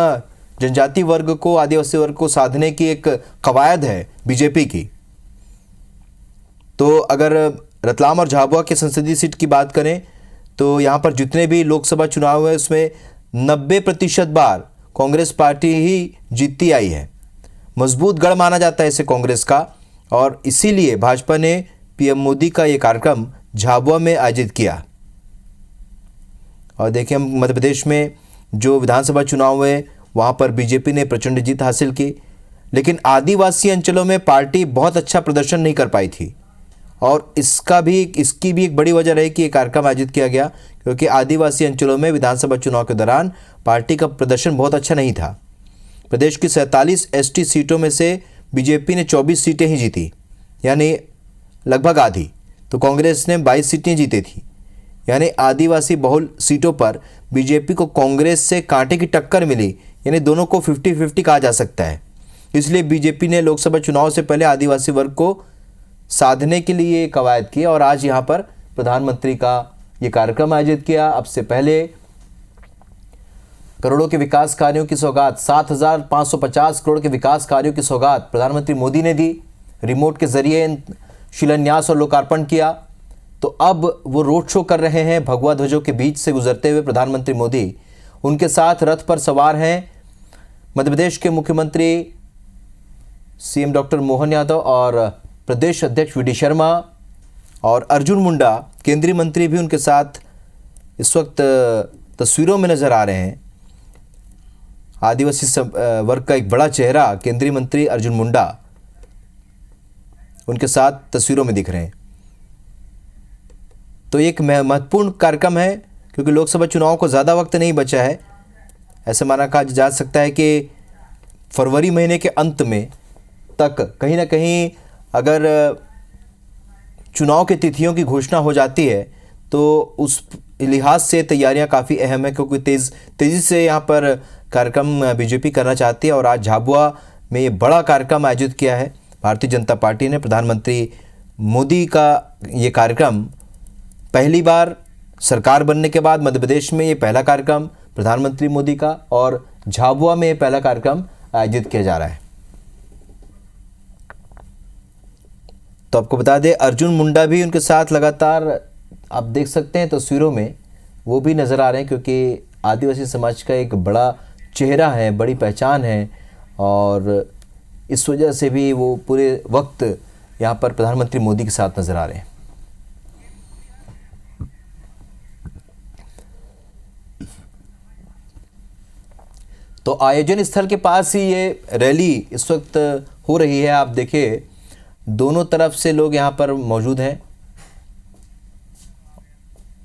जनजाति वर्ग को, आदिवासी वर्ग को साधने की एक कवायद है बीजेपी की। तो अगर रतलाम और झाबुआ के संसदीय सीट की बात करें तो यहाँ पर जितने भी लोकसभा चुनाव हुए उसमें 90% बार कांग्रेस पार्टी ही जीतती आई है। मजबूत गढ़ माना जाता है इसे कांग्रेस का, और इसीलिए भाजपा ने पीएम मोदी का ये कार्यक्रम झाबुआ में आयोजित किया। और देखिए, हम मध्य प्रदेश में जो विधानसभा चुनाव हुए वहाँ पर बीजेपी ने प्रचंड जीत हासिल की, लेकिन आदिवासी अंचलों में पार्टी बहुत अच्छा प्रदर्शन नहीं कर पाई थी। और इसकी भी एक बड़ी वजह रही कि ये कार्यक्रम आयोजित किया गया, क्योंकि आदिवासी अंचलों में विधानसभा चुनाव के दौरान पार्टी का प्रदर्शन बहुत अच्छा नहीं था। प्रदेश की 47 एसटी सीटों में से बीजेपी ने 24 सीटें ही जीती, यानी लगभग आधी। तो कांग्रेस ने 22 सीटें जीती थी, यानी आदिवासी बहुल सीटों पर बीजेपी को कांग्रेस से कांटे की टक्कर मिली, यानी दोनों को 50-50 कहा जा सकता है। इसलिए बीजेपी ने लोकसभा चुनाव से पहले आदिवासी वर्ग को साधने के लिए कवायद की और आज यहाँ पर प्रधानमंत्री का ये कार्यक्रम आयोजित किया। अब से पहले करोड़ों के विकास कार्यों की सौगात, 7,550 करोड़ के विकास कार्यों की सौगात प्रधानमंत्री मोदी ने दी, रिमोट के जरिए शिलान्यास और लोकार्पण किया। तो अब वो रोड शो कर रहे हैं, भगवा ध्वजों के बीच से गुजरते हुए प्रधानमंत्री मोदी। उनके साथ रथ पर सवार हैं मध्य प्रदेश के मुख्यमंत्री सीएम डॉक्टर मोहन यादव और प्रदेश अध्यक्ष वी डी शर्मा और अर्जुन मुंडा केंद्रीय मंत्री भी उनके साथ इस वक्त तस्वीरों में नजर आ रहे हैं। आदिवासी वर्ग का एक बड़ा चेहरा केंद्रीय मंत्री अर्जुन मुंडा उनके साथ तस्वीरों में दिख रहे हैं। तो एक महत्वपूर्ण कार्यक्रम है, क्योंकि लोकसभा चुनाव को ज़्यादा वक्त नहीं बचा है। ऐसा माना कहा जा सकता है कि फरवरी महीने के अंत में तक कहीं ना कहीं अगर चुनाव की तिथियों की घोषणा हो जाती है तो उस लिहाज से तैयारियां काफ़ी अहम है, क्योंकि तेज़ी से यहाँ पर कार्यक्रम बीजेपी करना चाहती है। और आज झाबुआ में ये बड़ा कार्यक्रम आयोजित किया है भारतीय जनता पार्टी ने। प्रधानमंत्री मोदी का ये कार्यक्रम पहली बार सरकार बनने के बाद मध्य प्रदेश में ये पहला कार्यक्रम प्रधानमंत्री मोदी का, और झाबुआ में ये पहला कार्यक्रम आयोजित किया जा रहा है। तो आपको बता दें, अर्जुन मुंडा भी उनके साथ लगातार आप देख सकते हैं तस्वीरों में, वो भी नज़र आ रहे हैं, क्योंकि आदिवासी समाज का एक बड़ा चेहरा है, बड़ी पहचान है, और इस वजह से भी वो पूरे वक्त यहाँ पर प्रधानमंत्री मोदी के साथ नज़र आ रहे हैं। तो आयोजन स्थल के पास ही ये रैली इस वक्त हो रही है। आप देखिए, दोनों तरफ से लोग यहाँ पर मौजूद हैं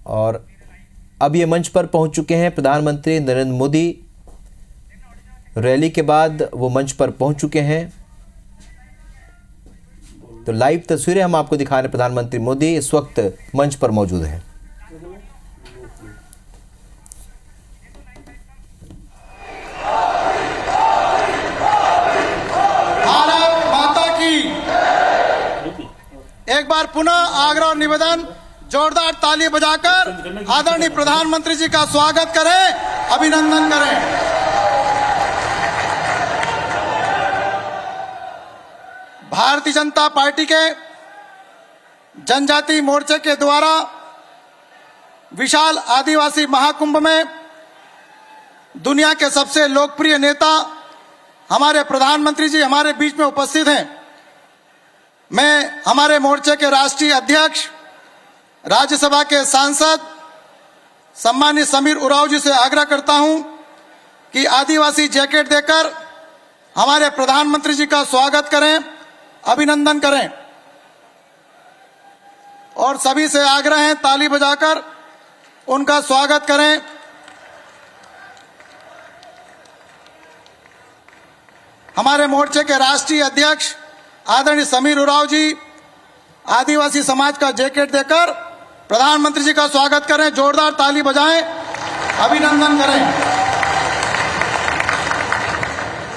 और अब ये मंच पर पहुंच चुके हैं प्रधानमंत्री नरेंद्र मोदी। रैली के बाद वो मंच पर पहुंच चुके हैं। तो लाइव तस्वीरें हम आपको दिखा रहे हैं। प्रधानमंत्री मोदी इस वक्त मंच पर मौजूद हैं। एक बार पुनः आग्रह और निवेदन, जोरदार ताली बजाकर आदरणीय प्रधानमंत्री जी का स्वागत करें, अभिनंदन करें। भारतीय जनता पार्टी के जनजाति मोर्चे के द्वारा विशाल आदिवासी महाकुंभ में दुनिया के सबसे लोकप्रिय नेता हमारे प्रधानमंत्री जी हमारे बीच में उपस्थित हैं। मैं हमारे मोर्चे के राष्ट्रीय अध्यक्ष, राज्यसभा के सांसद सम्मानित समीर उरांव जी से आग्रह करता हूं कि आदिवासी जैकेट देकर हमारे प्रधानमंत्री जी का स्वागत करें, अभिनंदन करें। और सभी से आग्रह है ताली बजाकर उनका स्वागत करें। हमारे मोर्चे के राष्ट्रीय अध्यक्ष आदरणीय समीर उरांव जी आदिवासी समाज का जैकेट देकर प्रधानमंत्री जी का स्वागत करें। जोरदार ताली बजाएं, अभिनंदन करें।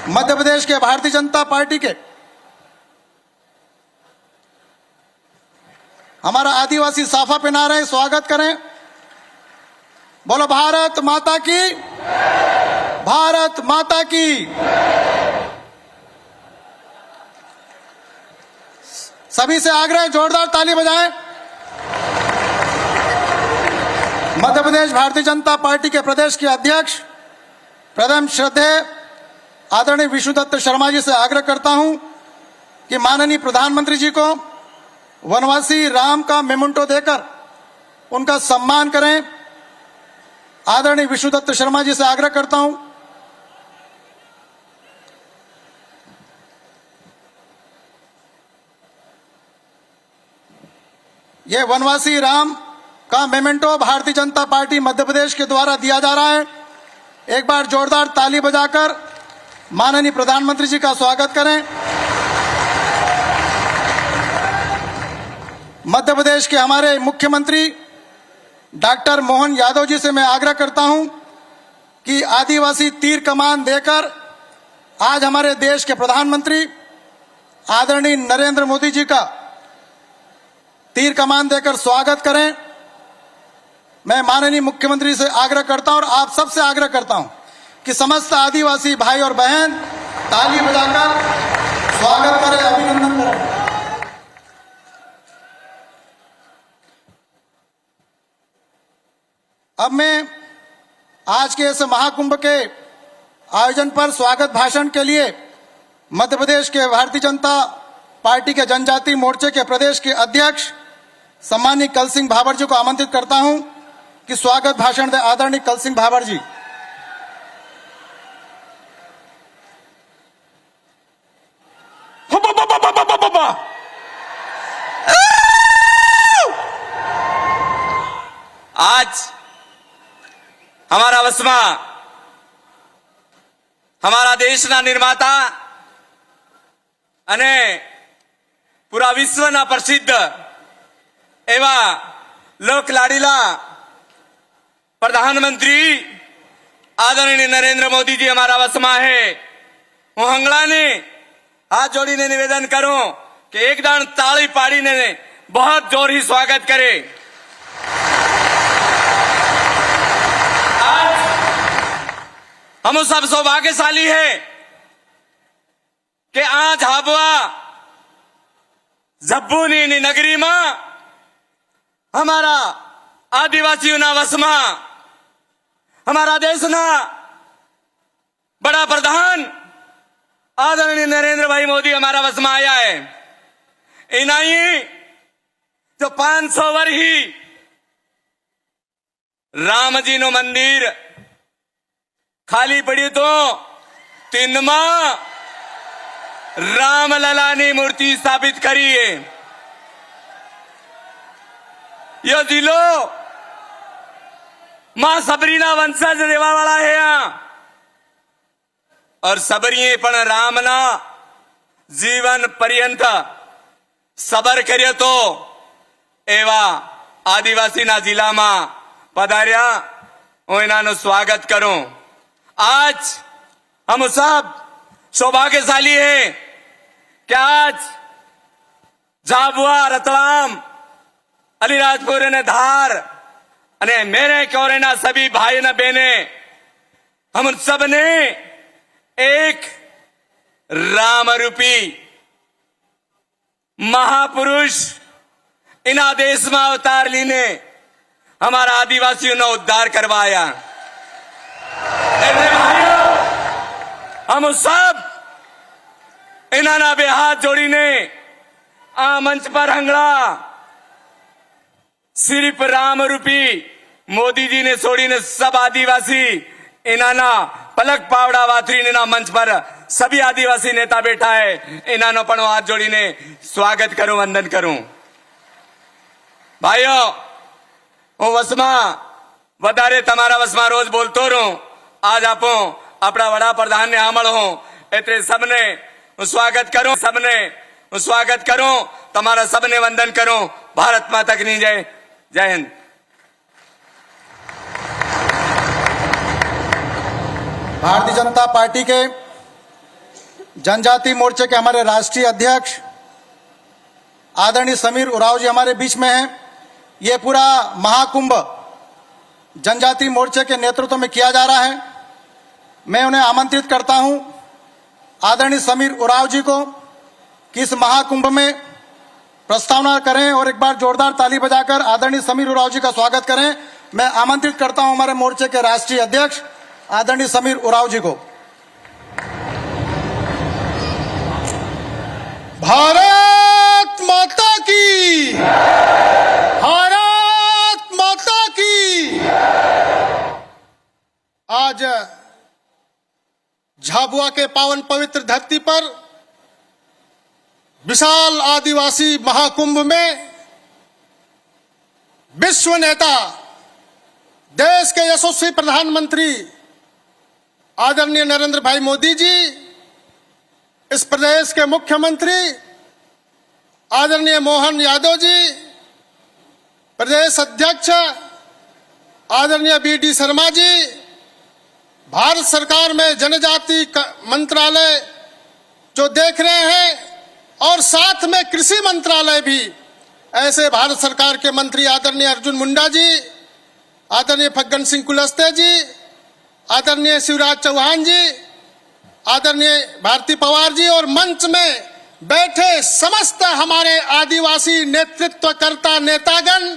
मध्य प्रदेश के भारतीय जनता पार्टी के हमारा आदिवासी साफा पहना रहे, स्वागत करें। बोलो भारत माता की, भारत माता की। सभी से आग्रह, जोरदार ताली बजाएं। मध्य प्रदेश भारतीय जनता पार्टी के प्रदेश के अध्यक्ष प्रथम श्रद्धेय आदरणीय विष्णुदत्त शर्मा जी से आग्रह करता हूं कि माननीय प्रधानमंत्री जी को वनवासी राम का मेमेंटो देकर उनका सम्मान करें। आदरणीय विष्णुदत्त शर्मा जी से आग्रह करता हूं। यह वनवासी राम का मेमेंटो भारतीय जनता पार्टी मध्य प्रदेश के द्वारा दिया जा रहा है। एक बार जोरदार ताली बजाकर माननीय प्रधानमंत्री जी का स्वागत करें। मध्य प्रदेश के हमारे मुख्यमंत्री डॉक्टर मोहन यादव जी से मैं आग्रह करता हूं कि आदिवासी तीर कमान देकर आज हमारे देश के प्रधानमंत्री आदरणीय नरेंद्र मोदी जी का तीर कमान देकर स्वागत करें। मैं माननीय मुख्यमंत्री से आग्रह करता हूं और आप सबसे आग्रह करता हूं कि समस्त आदिवासी भाई और बहन ताली बजाकर स्वागत करें, अभिनंदन करें। अब मैं आज के इस महाकुंभ के आयोजन पर स्वागत भाषण के लिए मध्य प्रदेश के भारतीय जनता पार्टी के जनजाति मोर्चे के प्रदेश के अध्यक्ष सम्मानीय कल सिंह भाबर जी को आमंत्रित करता हूं कि स्वागत भाषण दे। आदरणीय कल सिंह भाबर जी। आज हमारा वसमा, हमारा देशना निर्माता અને પૂરા વિશ્વના પ્રસિદ્ધ એવા લોકલાડીલા प्रधानमंत्री आदरणीय नरेंद्र मोदी जी हमारा वसमा है। હું હંગલાને हाथ जोड़ीने निवेदन करूं कि एक दान ताली पाड़ी ने बहुत जोर ही स्वागत करे। आज हम सब सौभाग्यशाली है कि आज हाबुआ जब्बूनी नगरी में हमारा आदिवासियों ना वसमा हमारा देश ना बड़ा प्रधान आदरणीय नरेंद्र भाई मोदी हमारा वसमा आया है। इनाई जो 500 वर ही राम जी नो मंदिर खाली पड़ी तो 3 माह राम लला ने मूर्ति स्थापित करी है। यह जिलो मां सबरीना वंशज रेवा वाला है यहाँ और सबरीए पण रामना जीवन पर्यंत सबर कर्यो तो एवा आदिवासी ना जिला में पधार्या हूँ एनानु स्वागत करूं। आज हम सब सौभाग्यशाली है कि आज झाबुआ, रतलाम, अलीराजपुर ने धार अने मेरे कोरेना सभी भाई न बहने हम सब ने एक राम रूपी महापुरुष इना देश में अवतार लीने हमारा आदिवासियों ने उद्धार करवाया। हम सब इना बे हाथ जोड़ीने आ मंच पर हंगड़ा सिर्फ राम रूपी मोदी जी ने छोड़ीने सब आदिवासी इनाना पलक पावड़ा वाथरी ने मंच पर सभी आदिवासी नेता बैठा है, इन्होंने पण हाथ जोड़ीने स्वागत करूं, वंदन करूं। भाइयों, हूँ वसमा वधारे तमारा वसमा रोज बोलतो रहूं। आज आपो अपना वड़ा प्रधान ने आमल हो एतरे सबने स्वागत करूं, सबने स्वागत करूं, तमारा सबने वंदन करूं। भारत माता की जय। जय हिंद। भारतीय जनता पार्टी के जनजाति मोर्चे के हमारे राष्ट्रीय अध्यक्ष आदरणीय समीर उरांव जी हमारे बीच में हैं। ये पूरा महाकुंभ जनजाति मोर्चे के नेतृत्व में किया जा रहा है। मैं उन्हें आमंत्रित करता हूं, आदरणीय समीर उरांव जी को, कि इस महाकुंभ में प्रस्तावना करें और एक बार जोरदार ताली बजाकर आदरणीय समीर उरांव जी का स्वागत करें। मैं आमंत्रित करता हूं हमारे मोर्चे के राष्ट्रीय अध्यक्ष आदरणीय समीर उरांव जी को। भारत माता की, भारत माता की। आज झाबुआ के पावन पवित्र धरती पर विशाल आदिवासी महाकुंभ में विश्व नेता, देश के यशस्वी प्रधानमंत्री आदरणीय नरेंद्र भाई मोदी जी, इस प्रदेश के मुख्यमंत्री आदरणीय मोहन यादव जी, प्रदेश अध्यक्ष आदरणीय BD शर्मा जी, भारत सरकार में जनजाति मंत्रालय जो देख रहे हैं, और साथ में कृषि मंत्रालय भी, ऐसे भारत सरकार के मंत्री आदरणीय अर्जुन मुंडा जी, आदरणीय फग्गन सिंह कुलस्ते जी, आदरणीय शिवराज चौहान जी, आदरणीय भारती पवार जी, और मंच में बैठे समस्त हमारे आदिवासी नेतृत्वकर्ता नेतागण,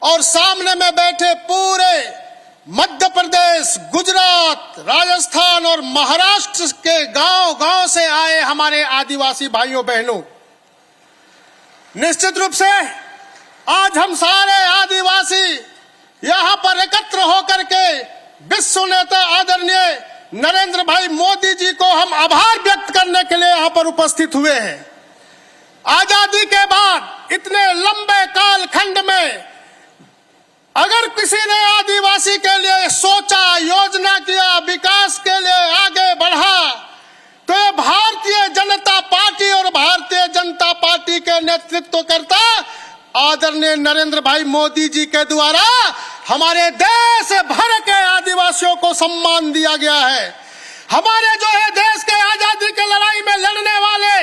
और सामने में बैठे पूरे मध्य प्रदेश, गुजरात, राजस्थान और महाराष्ट्र के गांव-गांव से आए हमारे आदिवासी भाइयों बहनों, निश्चित रूप से आज हम सारे आदिवासी यहां पर एकत्र होकर के विश्व नेता आदरणीय नरेंद्र भाई मोदी जी को हम आभार व्यक्त करने के लिए यहां पर उपस्थित हुए हैं। आजादी के बाद इतने लंबे कालखंड में अगर किसी ने आदिवासी के लिए सोचा, योजना किया, विकास के लिए आगे बढ़ा, तो ये भारतीय जनता पार्टी और भारतीय जनता पार्टी के नेतृत्वकर्ता आदरणीय नरेंद्र भाई मोदी जी के द्वारा हमारे देश भर के आदिवासियों को सम्मान दिया गया है। हमारे जो है देश के आजादी की लड़ाई में लड़ने वाले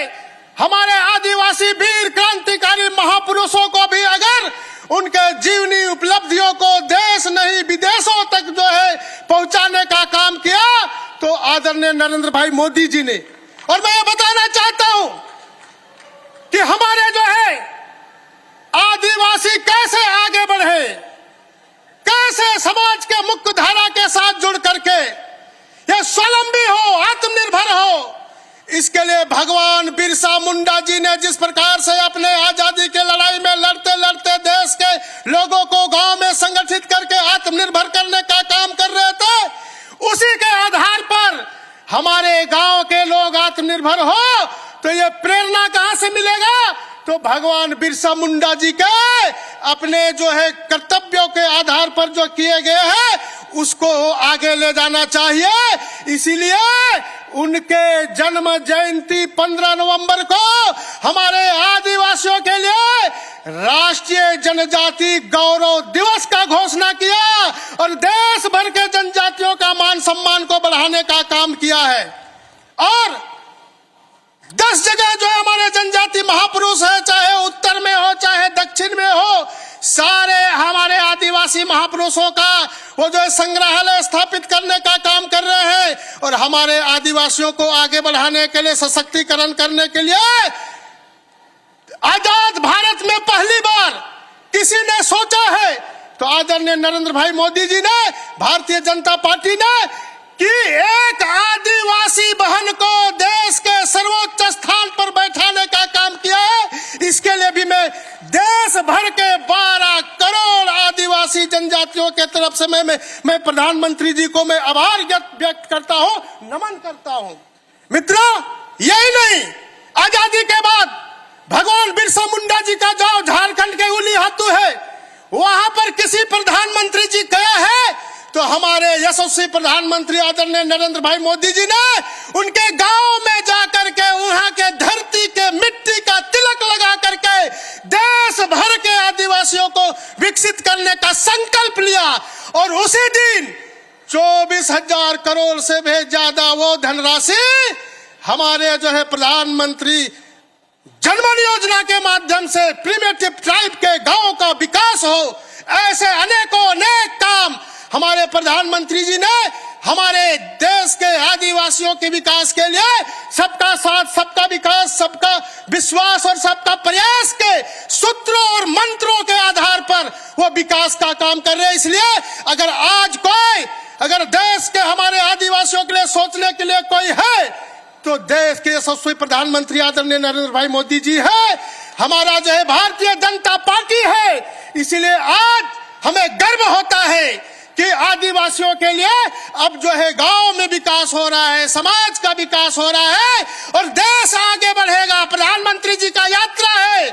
हमारे आदिवासी वीर क्रांतिकारी महापुरुषों को भी अगर उनके जीवनी उपलब्धियों को देश नहीं विदेशों तक जो है पहुंचाने का काम किया, तो आदरणीय नरेंद्र भाई मोदी जी ने। और मैं ये बताना चाहता हूं कि हमारे जो है आदिवासी कैसे आगे बढ़े, कैसे समाज के मुख्य धारा के साथ जुड़ करके ये स्वावलंबी हो, आत्मनिर्भर हो, इसके लिए भगवान बिरसा मुंडा जी ने जिस प्रकार से अपने आजादी की लड़ाई में लड़ते लड़ते देश के लोगों को गांव में संगठित करके आत्मनिर्भर करने का काम कर रहे थे, उसी के आधार पर हमारे गांव के लोग आत्मनिर्भर हो, तो ये प्रेरणा कहां से मिलेगा? तो भगवान बिरसा मुंडा जी के अपने जो है कर्तव्यों के आधार पर जो किए गए हैं उसको आगे ले जाना चाहिए। इसीलिए उनके जन्म जयंती 15 नवंबर को हमारे आदिवासियों के लिए राष्ट्रीय जनजाति गौरव दिवस का घोषणा किया और देश भर के जनजातियों का मान सम्मान को बढ़ाने का काम किया है। और 10 जगह जो हमारे जनजाति महापुरुष है, चाहे उत्तर में हो चाहे दक्षिण में हो, सारे हमारे आदिवासी महापुरुषों का वो जो संग्रहालय स्थापित करने का काम कर रहे हैं और हमारे आदिवासियों को आगे बढ़ाने के लिए, सशक्तिकरण करने के लिए आजाद भारत में पहली बार किसी ने सोचा है तो आदरणीय नरेंद्र भाई मोदी जी ने, भारतीय जनता पार्टी ने, कि एक आदिवासी बहन को देश के सर्वोच्च स्थान पर बैठाने का काम किया है। इसके लिए भी मैं देश भर के 12 करोड़ आदिवासी जनजातियों के तरफ से मैं प्रधानमंत्री जी को मैं आभार व्यक्त करता हूं, नमन करता हूं। मित्रों, यही नहीं, आजादी के बाद भगवान बिरसा मुंडा जी का जो झारखंड के उली हाथू है, वहां पर किसी प्रधानमंत्री जी गया है तो हमारे यशस्वी प्रधानमंत्री आदरणीय नरेंद्र भाई मोदी जी ने उनके गांव में जाकर के वहां के धरती के मिट्टी का तिलक लगा करके देश भर के आदिवासियों को विकसित करने का संकल्प लिया। और उसी दिन 24,000 करोड़ से भी ज्यादा वो धनराशि हमारे जो है प्रधानमंत्री जनधन योजना के माध्यम से प्रिमिटिव ट्राइब के गांवों का विकास हो, ऐसे अनेकों अनेक काम हमारे प्रधानमंत्री जी ने हमारे देश के आदिवासियों के विकास के लिए सबका साथ, सबका विकास, सबका विश्वास और सबका प्रयास के सूत्रों और मंत्रों के आधार पर वो विकास का काम कर रहे हैं। इसलिए अगर आज कोई, अगर देश के हमारे आदिवासियों के लिए सोचने के लिए कोई है तो देश के यशस्वी प्रधानमंत्री आदरणीय नरेंद्र भाई मोदी जी है, हमारा जो है भारतीय जनता पार्टी है। इसीलिए आज हमें गर्व होता है कि आदिवासियों के लिए अब जो है गांव में विकास हो रहा है, समाज का विकास हो रहा है और देश आगे बढ़ेगा। प्रधानमंत्री जी का यात्रा है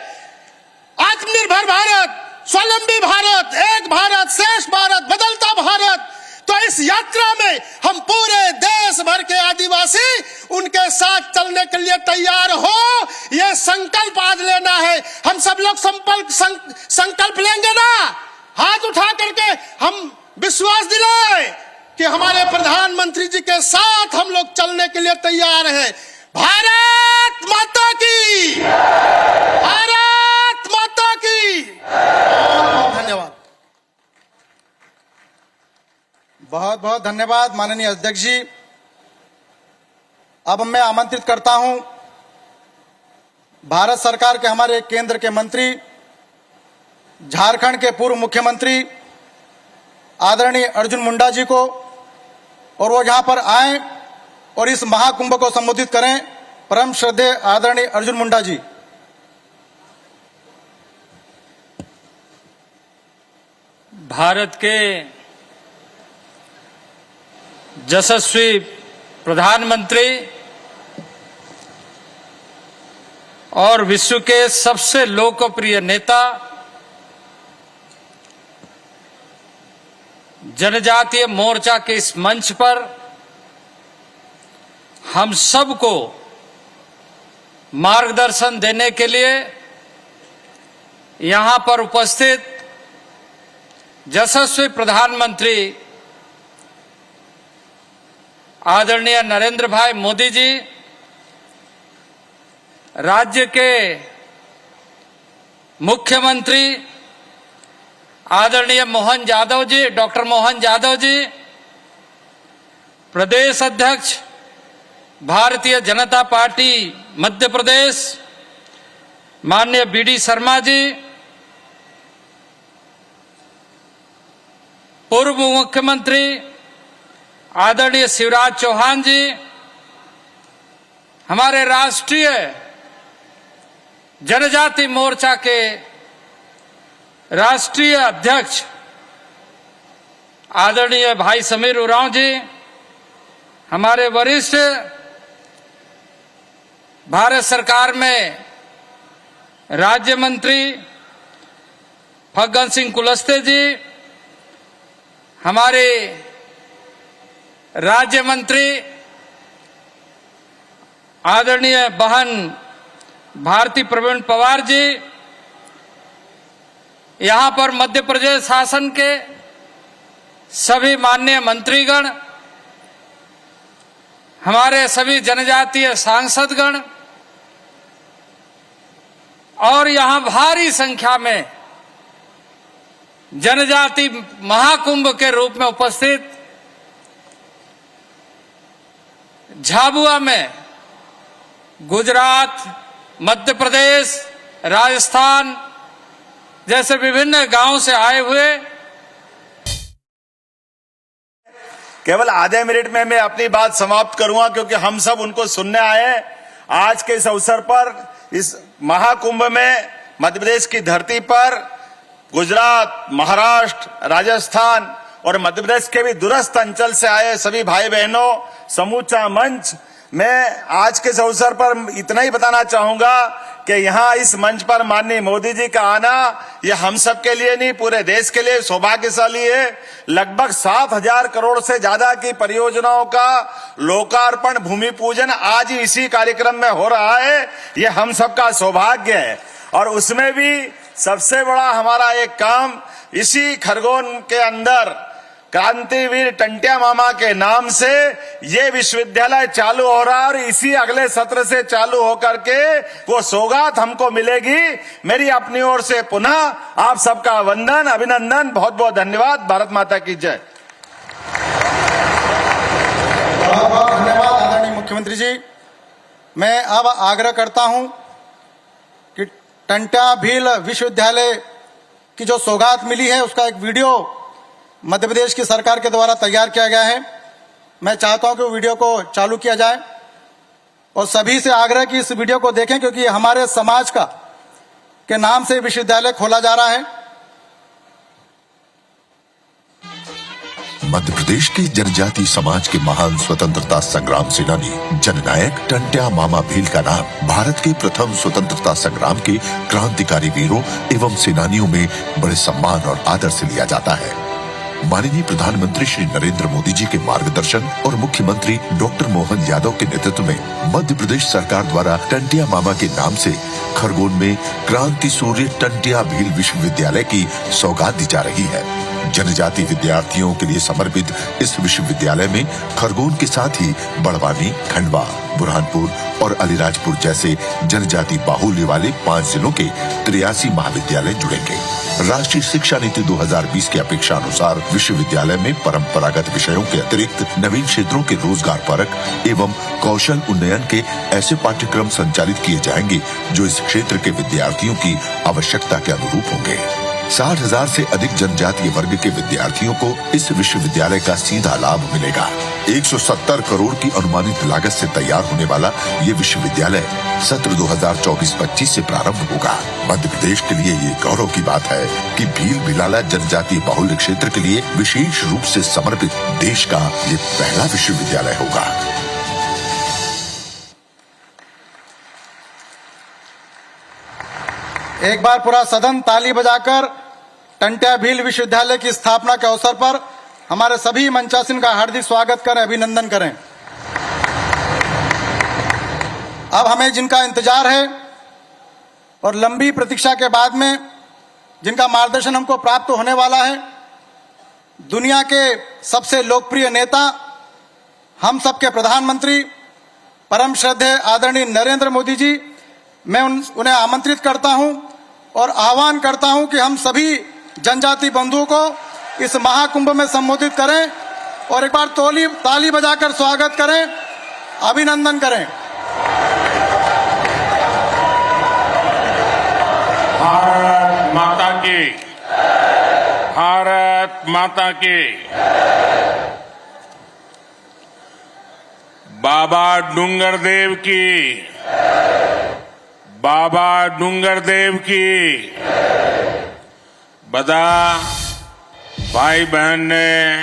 आत्मनिर्भर भारत, स्वावलंबी भारत, एक भारत श्रेष्ठ भारत, बदलता भारत। तो इस यात्रा में हम पूरे देश भर के आदिवासी उनके साथ चलने के लिए तैयार हो, ये संकल्प आज लेना है। हम सब लोग संकल्प लेंगे ना, हाथ उठा करके हम विश्वास दिलाए कि हमारे प्रधानमंत्री जी के साथ हम लोग चलने के लिए तैयार हैं। भारत माता की, भारत माता की। धन्यवाद, बहुत बहुत धन्यवाद माननीय अध्यक्ष जी। अब मैं आमंत्रित करता हूं भारत सरकार के हमारे केंद्र के मंत्री, झारखंड के पूर्व मुख्यमंत्री आदरणीय अर्जुन मुंडा जी को, और वो यहां पर आए और इस महाकुंभ को संबोधित करें। परम श्रद्धेय आदरणीय अर्जुन मुंडा जी। भारत के यशस्वी प्रधानमंत्री और विश्व के सबसे लोकप्रिय नेता, जनजातीय मोर्चा के इस मंच पर हम सबको मार्गदर्शन देने के लिए यहां पर उपस्थित यशस्वी प्रधानमंत्री आदरणीय नरेंद्र भाई मोदी जी, राज्य के मुख्यमंत्री आदरणीय मोहन यादव जी, डॉक्टर मोहन यादव जी, प्रदेश अध्यक्ष भारतीय जनता पार्टी मध्य प्रदेश माननीय बीडी शर्मा जी, पूर्व मुख्यमंत्री आदरणीय शिवराज चौहान जी, हमारे राष्ट्रीय जनजाति मोर्चा के राष्ट्रीय अध्यक्ष आदरणीय भाई समीर उरांव जी, हमारे वरिष्ठ भारत सरकार में राज्य मंत्री फग्गन सिंह कुलस्ते जी, हमारे राज्य मंत्री आदरणीय बहन भारती प्रवीण पवार जी, यहां पर मध्य प्रदेश शासन के सभी माननीय मंत्रीगण, हमारे सभी जनजातीय सांसदगण और यहां भारी संख्या में जनजाति महाकुंभ के रूप में उपस्थित झाबुआ में गुजरात, मध्य प्रदेश, राजस्थान जैसे विभिन्न गांवों से आए हुए। केवल आधे मिनट में मैं अपनी बात समाप्त करूंगा, क्योंकि हम सब उनको सुनने आए हैं। आज के इस अवसर पर, इस महाकुंभ में मध्य प्रदेश की धरती पर गुजरात, महाराष्ट्र, राजस्थान और मध्य प्रदेश के भी दूरस्थ अंचल से आए सभी भाई बहनों, समूचा मंच, मैं आज के इस अवसर पर इतना ही बताना चाहूंगा कि यहाँ इस मंच पर माननीय मोदी जी का आना यह हम सब के लिए नहीं, पूरे देश के लिए सौभाग्यशाली है। लगभग 7,000 करोड़ से ज्यादा की परियोजनाओं का लोकार्पण, भूमि पूजन आज ही इसी कार्यक्रम में हो रहा है। यह हम सबका सौभाग्य है। और उसमें भी सबसे बड़ा हमारा एक काम, इसी खरगोन के अंदर क्रांतिवीर टंट्या मामा के नाम से ये विश्वविद्यालय चालू हो रहा है और इसी अगले सत्र से चालू होकर के वो सौगात हमको मिलेगी। मेरी अपनी ओर से पुनः आप सबका वंदन, अभिनंदन, बहुत बहुत धन्यवाद। भारत माता की जय। बहुत बहुत धन्यवाद आदरणीय मुख्यमंत्री जी। मैं अब आग्रह करता हूं कि टंट्या भील विश्वविद्यालय की जो सौगात मिली है उसका एक वीडियो मध्य प्रदेश की सरकार के द्वारा तैयार किया गया है। मैं चाहता हूं कि वो वीडियो को चालू किया जाए और सभी से आग्रह कि इस वीडियो को देखें, क्योंकि हमारे समाज का के नाम से विश्वविद्यालय खोला जा रहा है। मध्य प्रदेश के जनजाति समाज के महान स्वतंत्रता संग्राम सेनानी जननायक टंट्या मामा भील का नाम भारत के प्रथम स्वतंत्रता संग्राम के क्रांतिकारी वीरों एवं सेनानियों में बड़े सम्मान और आदर से लिया जाता है। माननीय प्रधानमंत्री श्री नरेंद्र मोदी जी के मार्गदर्शन और मुख्यमंत्री डॉक्टर मोहन यादव के नेतृत्व में मध्य प्रदेश सरकार द्वारा टंट्या मामा के नाम से खरगोन में क्रांति सूर्य टंट्या भील विश्वविद्यालय की सौगात दी जा रही है। जनजाति विद्यार्थियों के लिए समर्पित इस विश्वविद्यालय में खरगोन के साथ ही बड़वानी, खंडवा, बुरहानपुर और अलीराजपुर जैसे जनजाति बाहुल्य वाले 5 जिलों के 83 महाविद्यालय जुड़ेंगे। राष्ट्रीय शिक्षा नीति 2020 की अपेक्षा अनुसार विश्वविद्यालय में परंपरागत विषयों के अतिरिक्त नवीन क्षेत्रों के रोजगार परक एवं कौशल उन्नयन के ऐसे पाठ्यक्रम संचालित किए जाएंगे जो इस क्षेत्र के विद्यार्थियों की आवश्यकता के अनुरूप होंगे। 60,000 से अधिक जनजातीय वर्ग के विद्यार्थियों को इस विश्वविद्यालय का सीधा लाभ मिलेगा। 170 करोड़ की अनुमानित लागत से तैयार होने वाला ये विश्वविद्यालय सत्र 2024-25 से प्रारंभ होगा। मध्य प्रदेश के लिए ये गौरव की बात है कि भील बिलाला जनजातीय बाहुल्य क्षेत्र के लिए विशेष रूप से समर्पित देश का ये पहला विश्वविद्यालय होगा। एक बार पूरा सदन ताली बजाकर टंट्या भील विश्वविद्यालय की स्थापना के अवसर पर हमारे सभी मंचासीन का हार्दिक स्वागत करें, अभिनंदन करें। अब हमें जिनका इंतजार है और लंबी प्रतीक्षा के बाद में जिनका मार्गदर्शन हमको प्राप्त होने वाला है, दुनिया के सबसे लोकप्रिय नेता, हम सबके प्रधानमंत्री परम श्रद्धेय आदरणीय नरेंद्र मोदी जी, मैं उन्हें आमंत्रित करता हूं और आह्वान करता हूं कि हम सभी जनजाति बंधुओं को इस महाकुंभ में संबोधित करें और एक बार ताली बजाकर स्वागत करें, अभिनंदन करें। भारत माता की, भारत माता की। बाबा डूंगरदेव की, बाबा डूंगरदेव की। बदा भाई बहन ने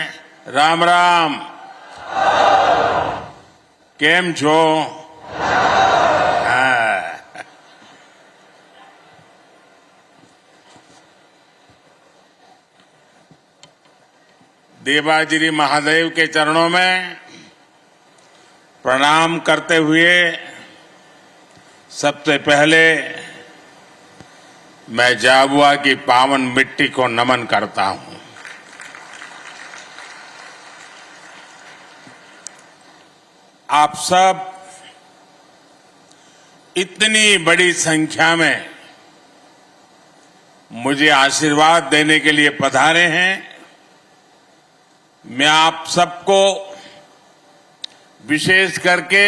राम राम, केम छो? देवाजिरी महादेव के चरणों में प्रणाम करते हुए सबसे पहले मैं झाबुआ की पावन मिट्टी को नमन करता हूं। आप सब इतनी बड़ी संख्या में मुझे आशीर्वाद देने के लिए पधारे हैं। मैं आप सबको, विशेष करके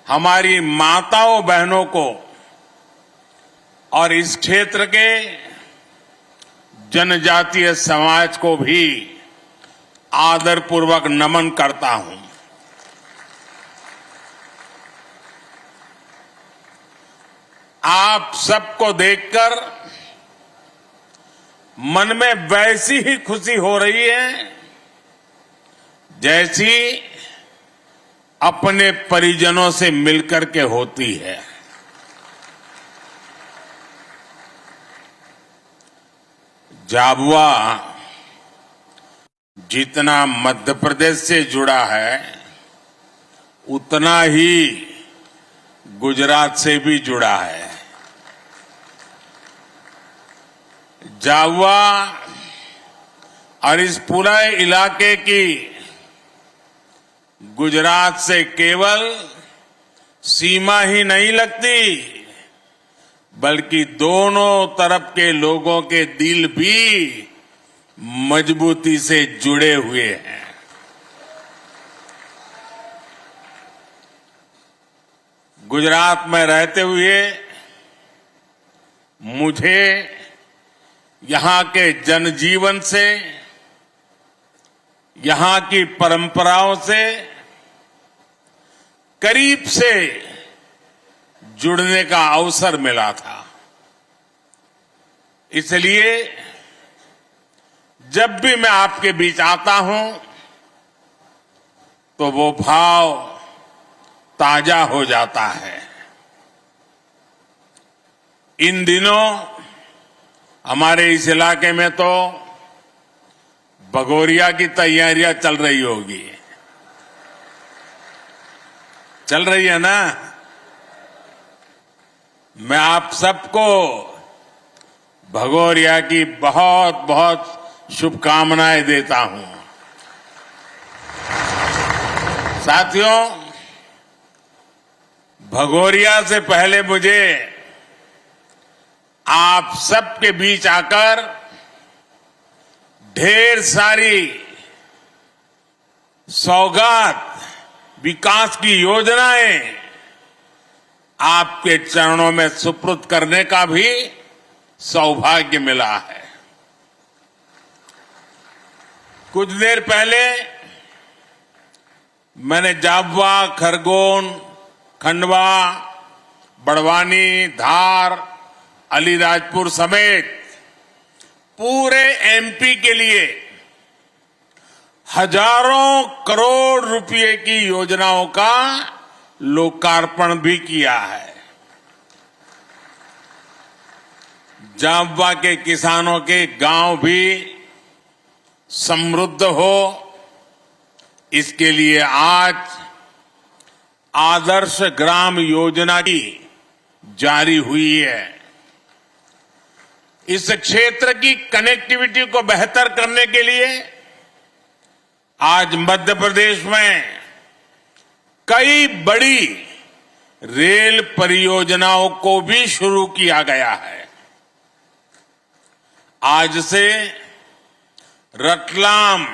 हमारी माताओं बहनों को और इस क्षेत्र के जनजातीय समाज को भी आदरपूर्वक नमन करता हूं। आप सबको देखकर मन में वैसी ही खुशी हो रही है जैसी अपने परिजनों से मिलकर के होती है। झाबुआ जितना मध्य प्रदेश से जुड़ा है उतना ही गुजरात से भी जुड़ा है। झाबुआ और इस पूरे इलाके की गुजरात से केवल सीमा ही नहीं लगती, बल्कि दोनों तरफ के लोगों के दिल भी मजबूती से जुड़े हुए हैं। गुजरात में रहते हुए मुझे यहां के जनजीवन से, यहां की परंपराओं से करीब से जुड़ने का अवसर मिला था। इसलिए जब भी मैं आपके बीच आता हूं तो वो भाव ताजा हो जाता है। इन दिनों हमारे इस इलाके में तो भगोरिया की तैयारियां चल रही होगी, चल रही है ना। मैं आप सबको भगोरिया की बहुत बहुत शुभकामनाएं देता हूं। साथियों, भगोरिया से पहले मुझे आप सबके बीच आकर ढेर सारी सौगात, विकास की योजनाएं आपके चरणों में सुपुर्द करने का भी सौभाग्य मिला है। कुछ देर पहले मैंने झाबुआ, खरगोन, खंडवा, बड़वानी, धार, अलीराजपुर समेत पूरे एमपी के लिए हजारों करोड़ रुपए की योजनाओं का लोकार्पण भी किया है। झाबुआ के किसानों के गांव भी समृद्ध हो, इसके लिए आज आदर्श ग्राम योजना की जारी हुई है। इस क्षेत्र की कनेक्टिविटी को बेहतर करने के लिए आज मध्य प्रदेश में कई बड़ी रेल परियोजनाओं को भी शुरू किया गया है। आज से रतलाम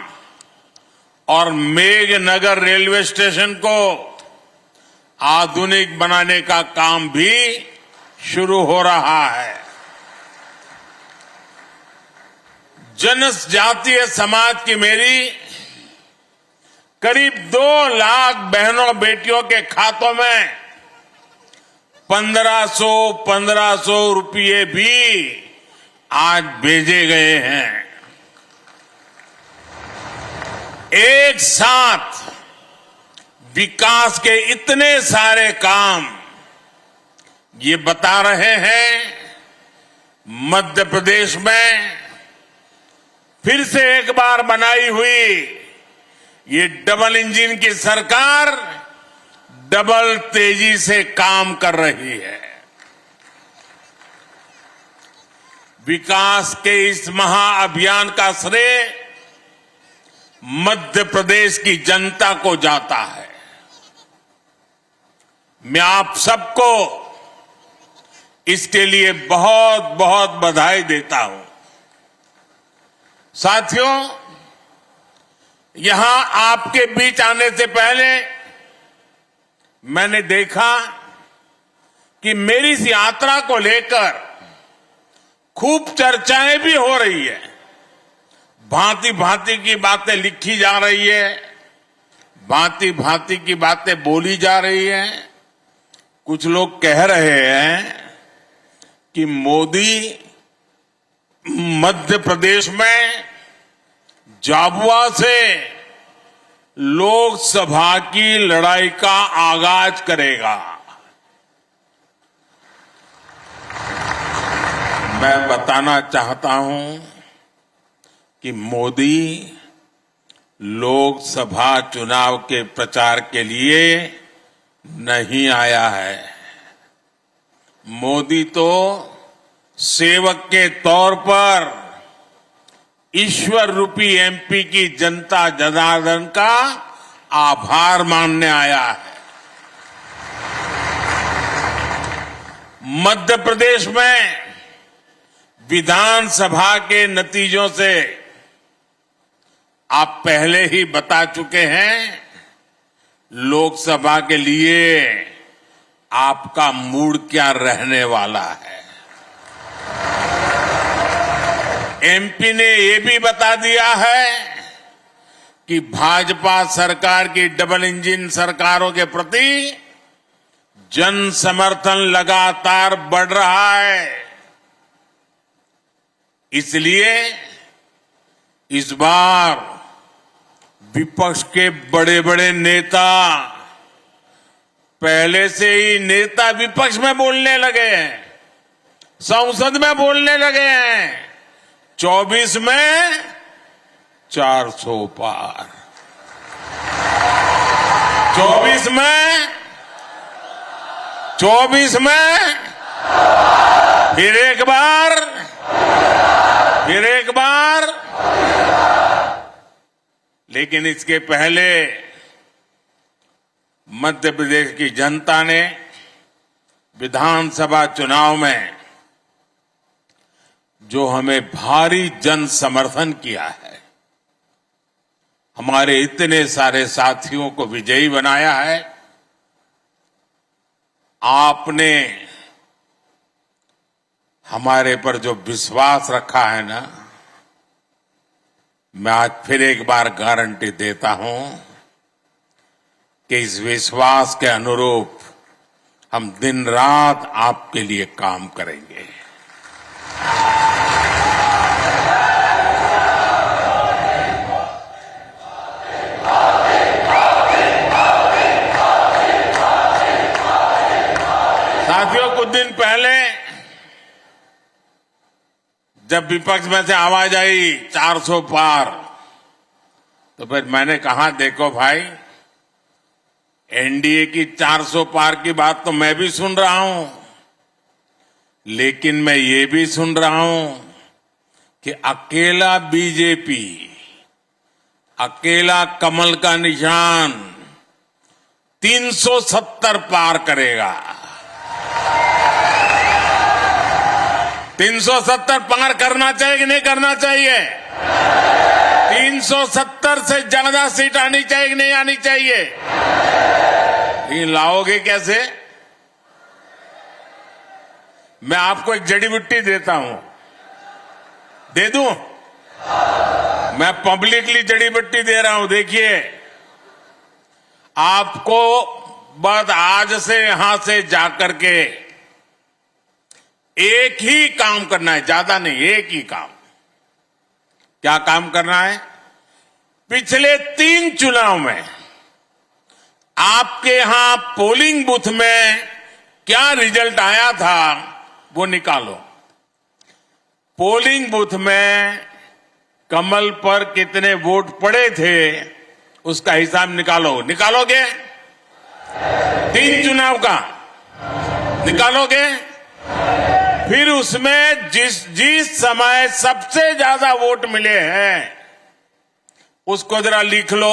और मेघनगर रेलवे स्टेशन को आधुनिक बनाने का काम भी शुरू हो रहा है। जनजातीय समाज की मेरी करीब 2 लाख बहनों बेटियों के खातों में 1500 रुपये भी आज भेजे गए हैं। एक साथ विकास के इतने सारे काम ये बता रहे हैं मध्य प्रदेश में फिर से एक बार बनाई हुई ये डबल इंजन की सरकार डबल तेजी से काम कर रही है। विकास के इस महाअभियान का श्रेय मध्य प्रदेश की जनता को जाता है। मैं आप सबको इसके लिए बहुत बहुत बधाई देता हूं। साथियों, यहां आपके बीच आने से पहले मैंने देखा कि मेरी इस यात्रा को लेकर खूब चर्चाएं भी हो रही है। भांति भांति की बातें लिखी जा रही है, भांति भांति की बातें बोली जा रही है। कुछ लोग कह रहे हैं कि मोदी मध्य प्रदेश में झाबुआ से लोकसभा की लड़ाई का आगाज करेगा। मैं बताना चाहता हूं कि मोदी लोकसभा चुनाव के प्रचार के लिए नहीं आया है। मोदी तो सेवक के तौर पर ईश्वर रूपी एमपी की जनता जनार्दन का आभार मानने आया है। मध्य प्रदेश में विधानसभा के नतीजों से आप पहले ही बता चुके हैं, लोकसभा के लिए आपका मूड क्या रहने वाला है। एमपी ने ये भी बता दिया है कि भाजपा सरकार की डबल इंजन सरकारों के प्रति जन समर्थन लगातार बढ़ रहा है। इसलिए इस बार विपक्ष के बड़े बड़े नेता, पहले से ही नेता विपक्ष में बोलने लगे हैं, संसद में बोलने लगे हैं, 24 में 400 पार, 24 में फिर एक बार, लेकिन इसके पहले मध्य प्रदेश की जनता ने विधानसभा चुनाव में जो हमें भारी जन समर्थन किया है, हमारे इतने सारे साथियों को विजयी बनाया है। आपने हमारे पर जो विश्वास रखा है ना, मैं आज फिर एक बार गारंटी देता हूं कि इस विश्वास के अनुरूप हम दिन रात आपके लिए काम करेंगे। साथियों, कुछ दिन पहले जब विपक्ष में से आवाज आई 400 पार, तो फिर मैंने कहा, देखो भाई, एनडीए की 400 पार की बात तो मैं भी सुन रहा हूं, लेकिन मैं ये भी सुन रहा हूं कि अकेला बीजेपी, अकेला कमल का निशान 370 पार करेगा। 370 पार करना चाहिए कि नहीं करना चाहिए? 370 से ज्यादा सीट आनी चाहिए कि नहीं आनी चाहिए? लेकिन लाओगे कैसे? मैं आपको एक जड़ी बूटी देता हूं, दे दूं? मैं पब्लिकली जड़ी बूटी दे रहा हूं। देखिए, आपको बस आज से यहां से जाकर के एक ही काम करना है, ज्यादा नहीं, एक ही काम। क्या काम करना है? पिछले 3 चुनाव में आपके यहां पोलिंग बूथ में क्या रिजल्ट आया था वो निकालो। पोलिंग बूथ में कमल पर कितने वोट पड़े थे उसका हिसाब निकालो। निकालोगे? 3 चुनाव का निकालोगे? फिर उसमें जिस समय सबसे ज्यादा वोट मिले हैं उसको जरा लिख लो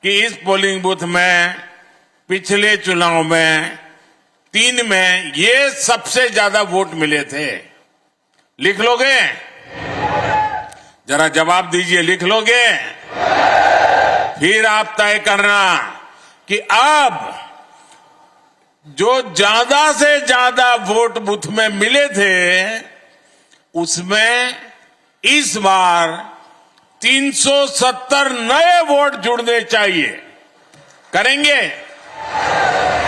कि इस पोलिंग बूथ में पिछले चुनाव में 3 में ये सबसे ज्यादा वोट मिले थे। लिख लोगे? जरा जवाब दीजिए, लिख लोगे? फिर आप तय करना कि अब जो ज्यादा से ज्यादा वोट बूथ में मिले थे उसमें इस बार 370 नए वोट जुड़ने चाहिए। करेंगे?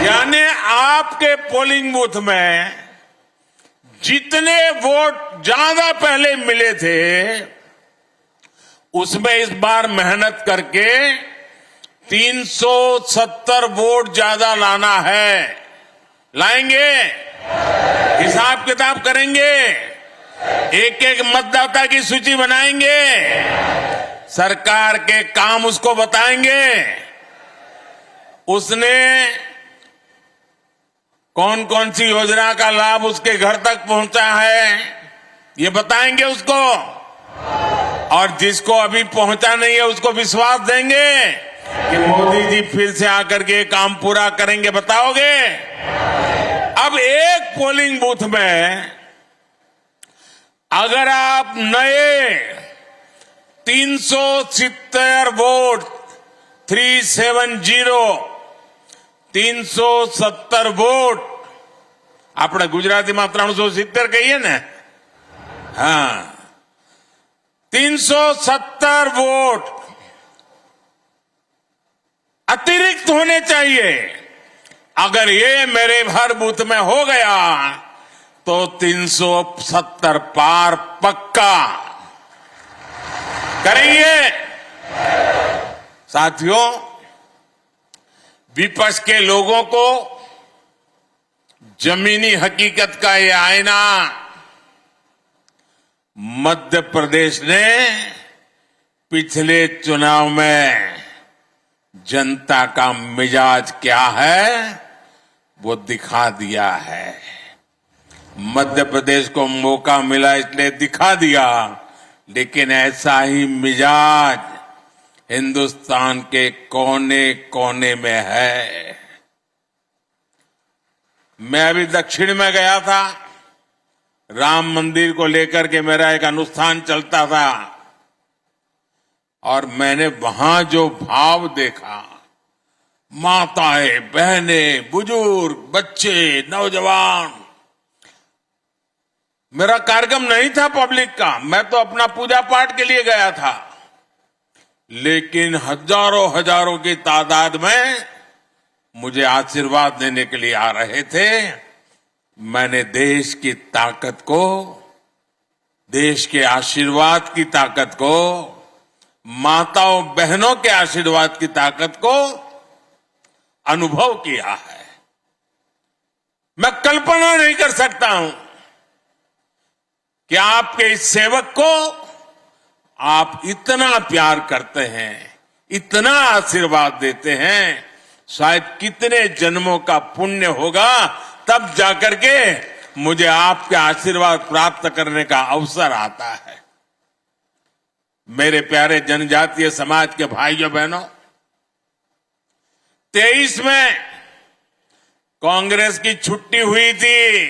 यानी आपके पोलिंग बूथ में जितने वोट ज्यादा पहले मिले थे उसमें इस बार मेहनत करके 370 वोट ज्यादा लाना है। लाएंगे, हिसाब किताब करेंगे, एक एक मतदाता की सूची बनाएंगे, सरकार के काम उसको बताएंगे, उसने कौन कौन सी योजना का लाभ उसके घर तक पहुंचा है ये बताएंगे उसको, और जिसको अभी पहुंचा नहीं है उसको विश्वास देंगे कि मोदी जी फिर से आकर के काम पूरा करेंगे। बताओगे? अब एक पोलिंग बूथ में अगर आप नए 370 वोट 370 वोट આપણે ગુજરાતીમાં 370 કહીએ ને, હા, 370 वोट अतिरिक्त होने चाहिए। अगर ये मेरे हर बूथ में हो गया तो 370 पार पक्का करेंगे। साथियों, विपक्ष के लोगों को जमीनी हकीकत का ये आईना मध्य प्रदेश ने पिछले चुनाव में जनता का मिजाज क्या है वो दिखा दिया है। मध्य प्रदेश को मौका मिला इसलिए दिखा दिया, लेकिन ऐसा ही मिजाज हिंदुस्तान के कोने कोने में है। मैं अभी दक्षिण में गया था, राम मंदिर को लेकर के मेरा एक अनुष्ठान चलता था, और मैंने वहां जो भाव देखा, माताएं, बहनें, बुजुर्ग, बच्चे, नौजवान। मेरा कार्यक्रम नहीं था पब्लिक का, मैं तो अपना पूजा पाठ के लिए गया था, लेकिन हजारों हजारों की तादाद में मुझे आशीर्वाद देने के लिए आ रहे थे। मैंने देश की ताकत को, देश के आशीर्वाद की ताकत को, माताओं बहनों के आशीर्वाद की ताकत को अनुभव किया है। मैं कल्पना नहीं कर सकता हूं कि आपके इस सेवक को आप इतना प्यार करते हैं, इतना आशीर्वाद देते हैं। शायद कितने जन्मों का पुण्य होगा, तब जाकर के मुझे आपके आशीर्वाद प्राप्त करने का अवसर आता है। मेरे प्यारे जनजातीय समाज के भाइयों बहनों, 23 में कांग्रेस की छुट्टी हुई थी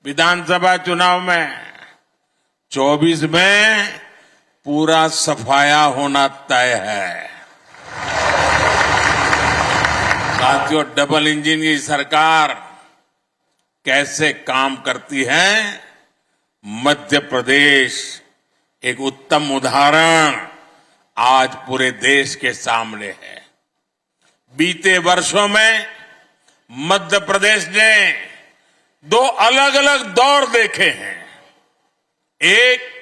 विधानसभा चुनाव में, 24 में पूरा सफाया होना तय है। साथियों, डबल इंजन की सरकार कैसे काम करती है, मध्य प्रदेश एक उत्तम उदाहरण आज पूरे देश के सामने है। बीते वर्षों में मध्य प्रदेश ने 2 अलग अलग दौर देखे हैं। एक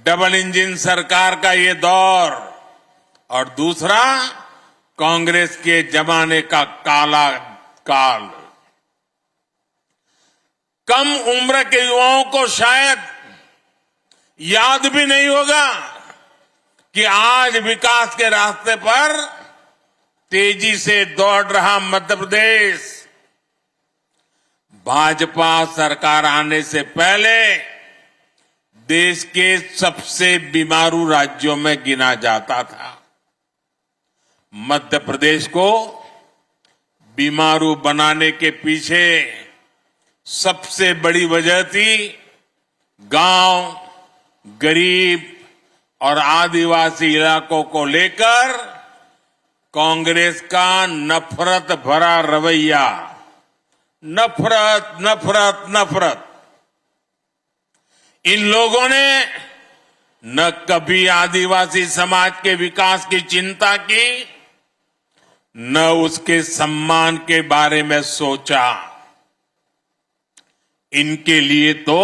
डबल इंजन सरकार का ये दौर, और दूसरा कांग्रेस के जमाने का काला काल। कम उम्र के युवाओं को शायद याद भी नहीं होगा कि आज विकास के रास्ते पर तेजी से दौड़ रहा मध्य प्रदेश भाजपा सरकार आने से पहले देश के सबसे बीमारू राज्यों में गिना जाता था। मध्य प्रदेश को बीमारू बनाने के पीछे सबसे बड़ी वजह थी गांव, गरीब और आदिवासी इलाकों को लेकर कांग्रेस का नफरत भरा रवैया। नफरत, नफरत, नफरत। इन लोगों ने न कभी आदिवासी समाज के विकास की चिंता की, न उसके सम्मान के बारे में सोचा। इनके लिए तो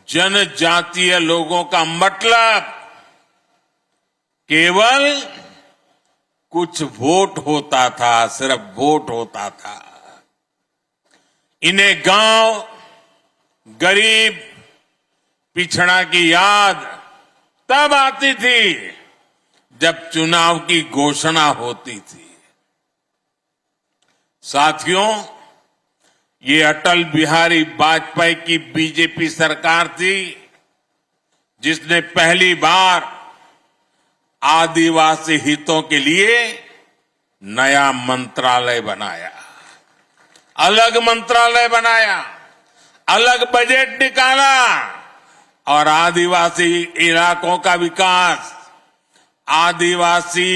जनजातीय लोगों का मतलब केवल कुछ वोट होता था, सिर्फ वोट होता था। इन्हें गांव, गरीब, पिछड़ा की याद तब आती थी जब चुनाव की घोषणा होती थी। साथियों, ये अटल बिहारी वाजपेयी की बीजेपी सरकार थी जिसने पहली बार आदिवासी हितों के लिए नया मंत्रालय बनाया, अलग मंत्रालय बनाया, अलग बजट निकाला और आदिवासी इलाकों का विकास, आदिवासी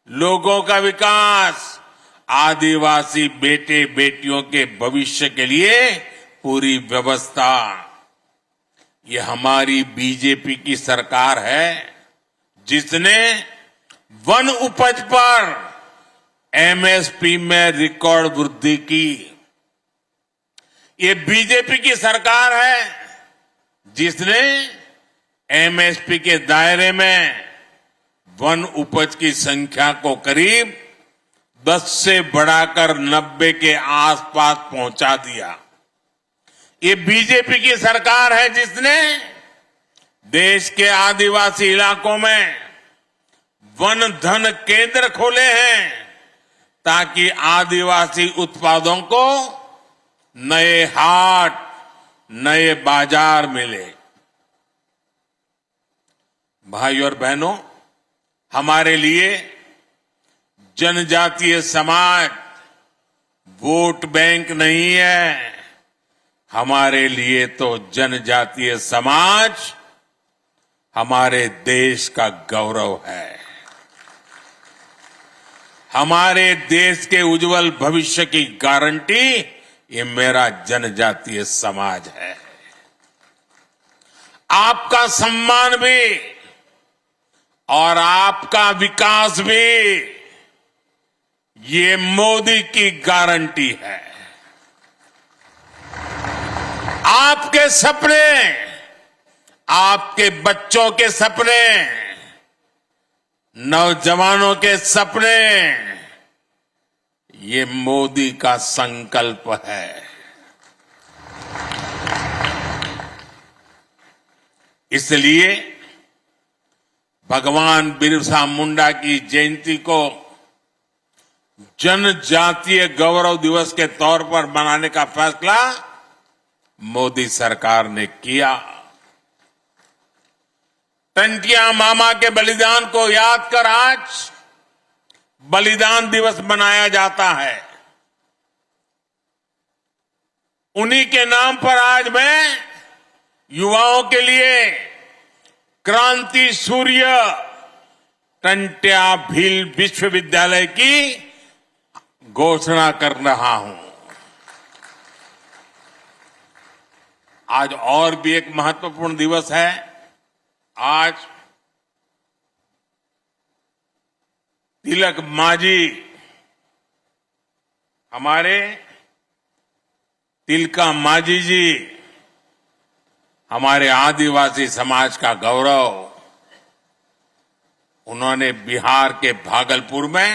लोगों का विकास, आदिवासी बेटे बेटियों के भविष्य के लिए पूरी व्यवस्था। ये हमारी बीजेपी की सरकार है जिसने वन उपज पर एमएसपी में रिकॉर्ड वृद्धि की। ये बीजेपी की सरकार है जिसने एमएसपी के दायरे में वन उपज की संख्या को करीब 10 से बढ़ाकर 90 के आसपास पहुंचा दिया। ये बीजेपी की सरकार है जिसने देश के आदिवासी इलाकों में वन धन केंद्र खोले हैं ताकि आदिवासी उत्पादों को नए हाट, नए बाजार मिले। भाई और बहनों, हमारे लिए जनजातीय समाज वोट बैंक नहीं है, हमारे लिए तो जनजातीय समाज हमारे देश का गौरव है। हमारे देश के उज्जवल भविष्य की गारंटी ये मेरा जनजातीय समाज है। आपका सम्मान भी और आपका विकास भी ये मोदी की गारंटी है। आपके सपने, आपके बच्चों के सपने, नौजवानों के सपने, ये मोदी का संकल्प है। इसलिए भगवान बिरसा मुंडा की जयंती को जनजातीय गौरव दिवस के तौर पर मनाने का फैसला मोदी सरकार ने किया। टंटिया मामा के बलिदान को याद कर आज बलिदान दिवस मनाया जाता है। उन्हीं के नाम पर आज मैं युवाओं के लिए क्रांति सूर्य टंट्या भील विश्वविद्यालय की घोषणा कर रहा हूं। आज और भी एक महत्वपूर्ण दिवस है। आज तिलक मांझी, हमारे तिलका मांझी जी, हमारे आदिवासी समाज का गौरव, उन्होंने बिहार के भागलपुर में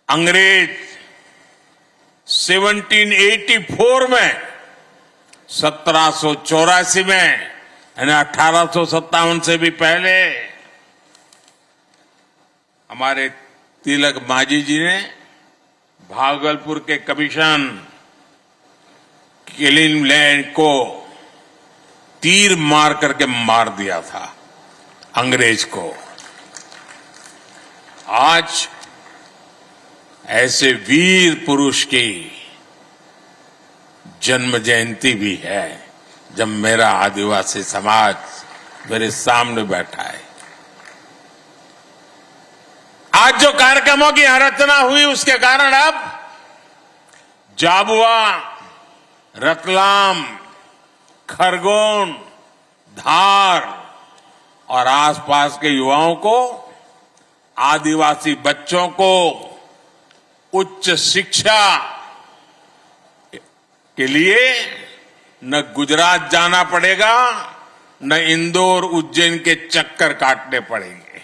अंग्रेज 1784 में 1784 में यानी 1857 से भी पहले हमारे तिलक मांझी जी ने भागलपुर के कमीशन किलिंगलैंड को तीर मार करके मार दिया था अंग्रेज को। आज ऐसे वीर पुरुष की जन्म जयंती भी है जब मेरा आदिवासी समाज मेरे सामने बैठा है। आज जो कार्यक्रमों की रचना हुई उसके कारण अब झाबुआ, रतलाम, खरगोन, धार और आसपास के युवाओं को, आदिवासी बच्चों को उच्च शिक्षा के लिए न गुजरात जाना पड़ेगा, न इंदौर, उज्जैन के चक्कर काटने पड़ेंगे।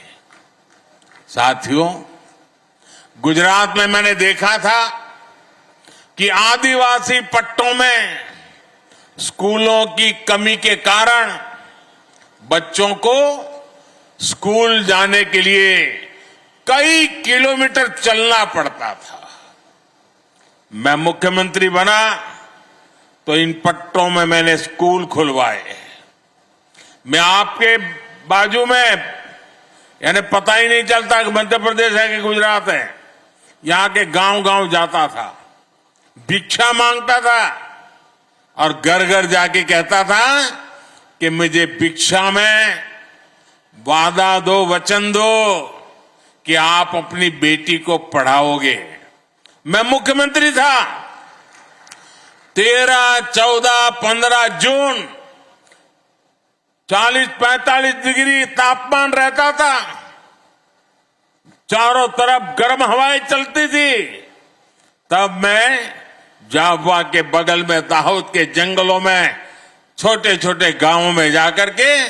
साथियों, गुजरात में मैंने देखा था कि आदिवासी पट्टों में स्कूलों की कमी के कारण बच्चों को स्कूल जाने के लिए कई किलोमीटर चलना पड़ता था। मैं मुख्यमंत्री बना तो इन पट्टों में मैंने स्कूल खुलवाए। मैं आपके बाजू में, यानी पता ही नहीं चलता कि मध्य प्रदेश है कि गुजरात है, यहां के गांव गांव जाता था, भिक्षा मांगता था और घर घर जाके कहता था कि मुझे भिक्षा में वादा दो, वचन दो कि आप अपनी बेटी को पढ़ाओगे। मैं मुख्यमंत्री था। 13, 14, 15 जून 40-45 डिग्री तापमान रहता था, चारों तरफ गर्म हवाएं चलती थी। तब मैं झाबुआ के बगल में दाहोद के जंगलों में छोटे छोटे गांवों में जाकर के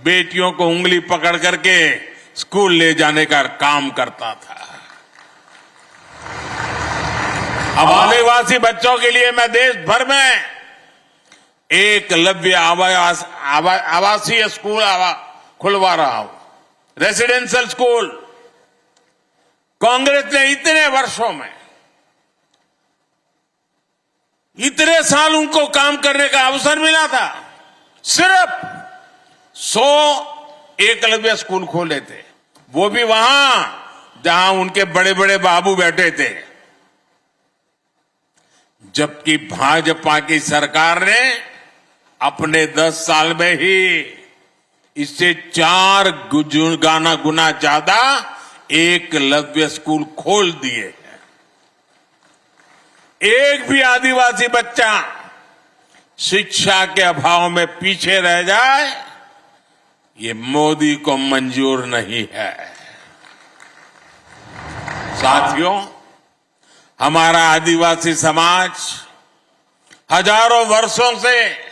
बेटियों को उंगली पकड़ करके स्कूल ले जाने का काम करता था। अब आदिवासी बच्चों के लिए मैं देश भर में एकलव्य आवासीय स्कूल खुलवा रहा हूं, रेसिडेंशियल स्कूल। कांग्रेस ने इतने वर्षों में, इतने साल उनको काम करने का अवसर मिला था, सिर्फ 100 एकलव्य स्कूल खोले थे, वो भी वहां जहां उनके बड़े बड़े बाबू बैठे थे। जबकि भाजपा की सरकार ने अपने 10 साल में ही इससे 4 गुना ज्यादा एकलव्य स्कूल खोल दिए हैं। एक भी आदिवासी बच्चा शिक्षा के अभाव में पीछे रह जाए, ये मोदी को मंजूर नहीं है। साथियों, हमारा आदिवासी समाज हजारों वर्षों से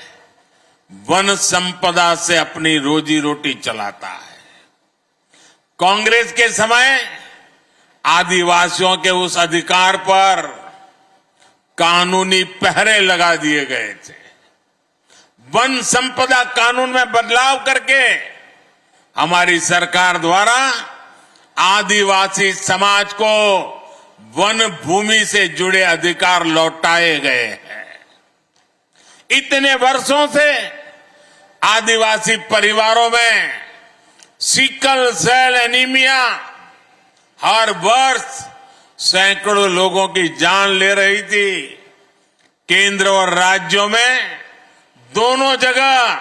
वन संपदा से अपनी रोजी रोटी चलाता है। कांग्रेस के समय आदिवासियों के उस अधिकार पर कानूनी पहरे लगा दिए गए थे। वन संपदा कानून में बदलाव करके हमारी सरकार द्वारा आदिवासी समाज को वन भूमि से जुड़े अधिकार लौटाए गए हैं। इतने वर्षों से आदिवासी परिवारों में सिकल सेल एनीमिया हर वर्ष सैकड़ों लोगों की जान ले रही थी। केंद्र और राज्यों में दोनों जगह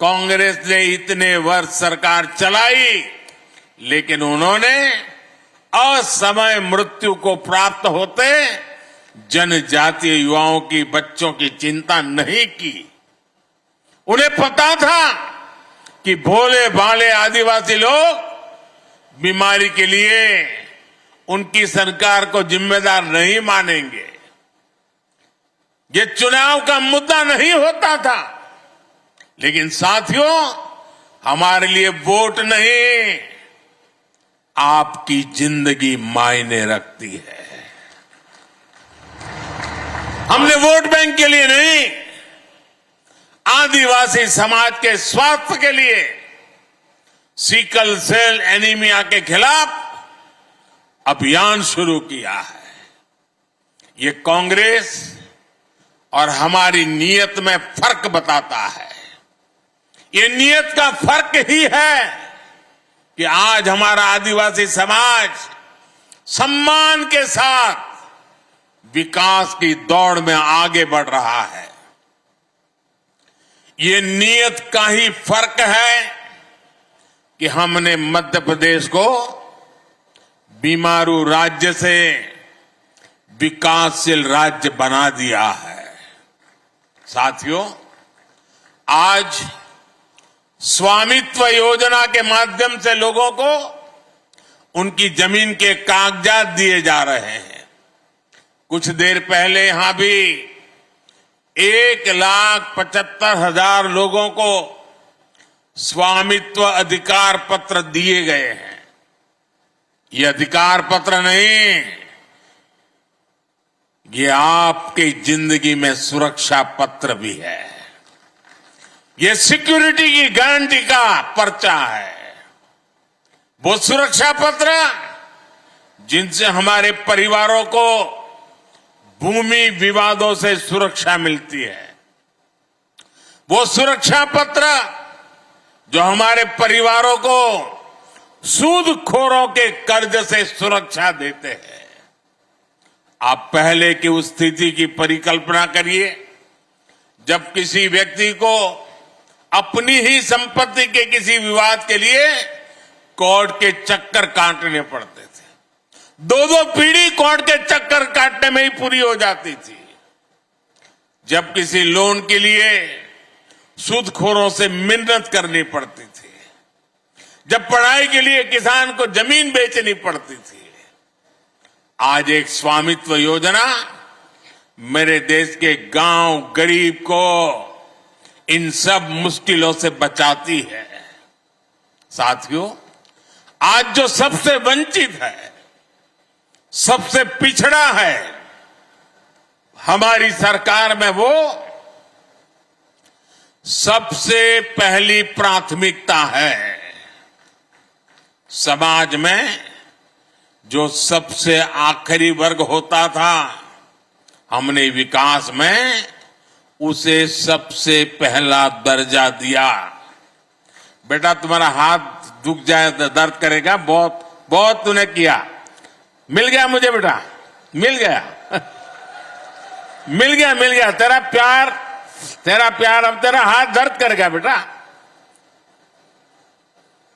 कांग्रेस ने इतने वर्ष सरकार चलाई, लेकिन उन्होंने असमय मृत्यु को प्राप्त होते जनजातीय युवाओं की, बच्चों की चिंता नहीं की। उन्हें पता था कि भोले भाले आदिवासी लोग बीमारी के लिए उनकी सरकार को जिम्मेदार नहीं मानेंगे। ये चुनाव का मुद्दा नहीं होता था, लेकिन साथियों, हमारे लिए वोट नहीं, आपकी जिंदगी मायने रखती है। हमने वोट बैंक के लिए नहीं, आदिवासी समाज के स्वास्थ्य के लिए सिकल सेल एनीमिया के खिलाफ अभियान शुरू किया है। ये कांग्रेस और हमारी नीयत में फर्क बताता है। ये नीयत का फर्क ही है कि आज हमारा आदिवासी समाज सम्मान के साथ विकास की दौड़ में आगे बढ़ रहा है। ये नीयत का ही फर्क है कि हमने मध्य प्रदेश को बीमारू राज्य से विकासशील राज्य बना दिया है। साथियों, आज स्वामित्व योजना के माध्यम से लोगों को उनकी जमीन के कागजात दिए जा रहे हैं। कुछ देर पहले यहां भी 1,75,000 लोगों को स्वामित्व अधिकार पत्र दिए गए हैं। ये अधिकार पत्र नहीं, ये आपकी जिंदगी में सुरक्षा पत्र भी है। ये सिक्योरिटी की गारंटी का पर्चा है। वो सुरक्षा पत्र जिनसे हमारे परिवारों को भूमि विवादों से सुरक्षा मिलती है। वो सुरक्षा पत्र जो हमारे परिवारों को सूदखोरों के कर्ज से सुरक्षा देते हैं। आप पहले की उस स्थिति की परिकल्पना करिए जब किसी व्यक्ति को अपनी ही संपत्ति के किसी विवाद के लिए कोर्ट के चक्कर काटने पड़ते थे। दो पीढ़ी कोर्ट के चक्कर काटने में ही पूरी हो जाती थी। जब किसी लोन के लिए सूदखोरों से मिन्नत करनी पड़ती थी, जब पढ़ाई के लिए किसान को जमीन बेचनी पड़ती थी। आज एक स्वामित्व योजना मेरे देश के गांव गरीब को इन सब मुश्किलों से बचाती है। साथियों, आज जो सबसे वंचित है, सबसे पिछड़ा है, हमारी सरकार में वो सबसे पहली प्राथमिकता है। समाज में जो सबसे आखिरी वर्ग होता था, हमने विकास में उसे सबसे पहला दर्जा दिया। बेटा तुम्हारा हाथ दुख जाए तो दर्द करेगा, बहुत बहुत तूने किया। मिल गया मुझे बेटा, मिल गया मिल गया तेरा प्यार। अब तेरा हाथ दर्द करेगा बेटा।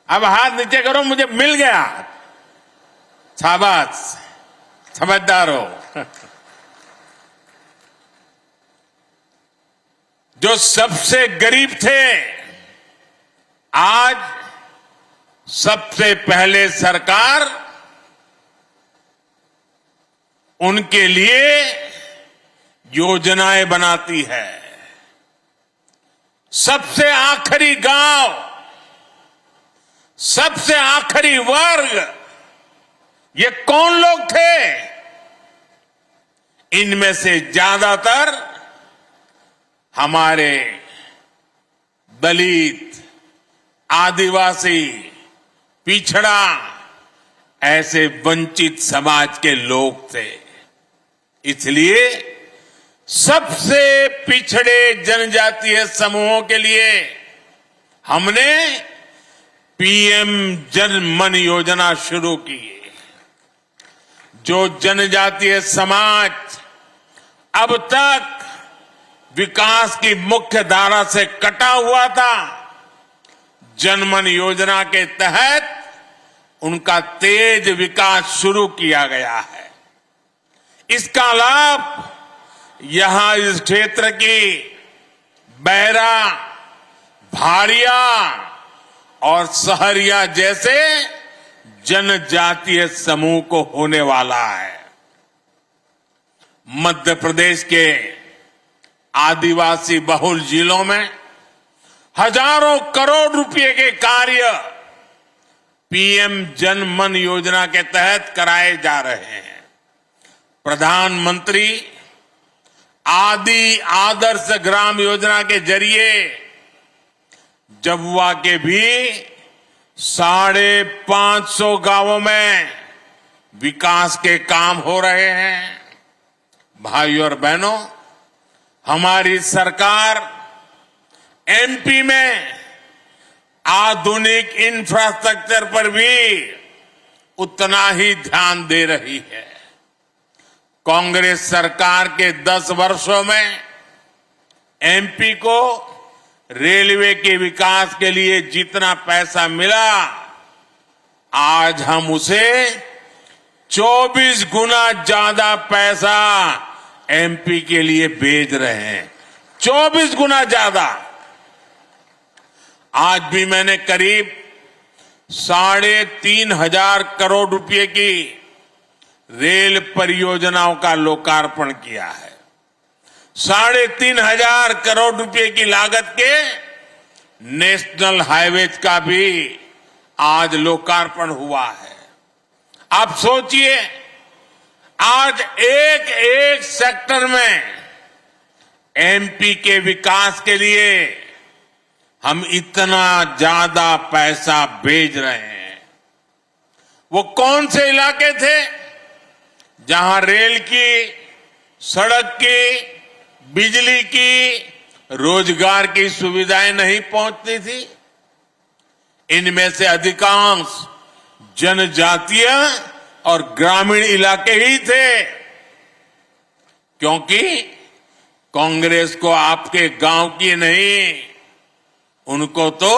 अब हाथ नीचे करो, मुझे मिल गया। शाबाश, समझदार हो। जो सबसे गरीब थे, आज सबसे पहले सरकार उनके लिए योजनाएं बनाती है। सबसे आखिरी गांव, सबसे आखिरी वर्ग, ये कौन लोग थे? इनमें से ज्यादातर हमारे दलित, आदिवासी, पिछड़ा, ऐसे वंचित समाज के लोग थे। इसलिए सबसे पिछड़े जनजातीय समूहों के लिए हमने पीएम जन मन योजना शुरू की। जो जनजातीय समाज अब तक विकास की मुख्य धारा से कटा हुआ था, जनमन योजना के तहत उनका तेज विकास शुरू किया गया है। इसका लाभ यहां इस क्षेत्र की बैरा, भारिया और सहरिया जैसे जनजातीय समूह को होने वाला है। मध्य प्रदेश के आदिवासी बहुल जिलों में हजारों करोड़ रुपए के कार्य पीएम जन मन योजना के तहत कराए जा रहे हैं। प्रधानमंत्री आदि आदर्श ग्राम योजना के जरिए जबुआ के भी 550 गांवों में विकास के काम हो रहे हैं। भाइयों और बहनों, हमारी सरकार एमपी में आधुनिक इंफ्रास्ट्रक्चर पर भी उतना ही ध्यान दे रही है। कांग्रेस सरकार के 10 वर्षों में एमपी को रेलवे के विकास के लिए जितना पैसा मिला, आज हम उसे 24 गुना ज्यादा पैसा एमपी के लिए भेज रहे हैं। 24 गुना ज्यादा। आज भी मैंने करीब 3,500 करोड़ रुपए की रेल परियोजनाओं का लोकार्पण किया है। 3,500 करोड़ रुपए की लागत के नेशनल हाईवेज का भी आज लोकार्पण हुआ है। आप सोचिए, आज एक एक सेक्टर में एमपी के विकास के लिए हम इतना ज्यादा पैसा भेज रहे हैं। वो कौन से इलाके थे जहां रेल की, सड़क की, बिजली की, रोजगार की सुविधाएं नहीं पहुंचती थी? इनमें से अधिकांश जनजातीय और ग्रामीण इलाके ही थे, क्योंकि कांग्रेस को आपके गांव की नहीं, उनको तो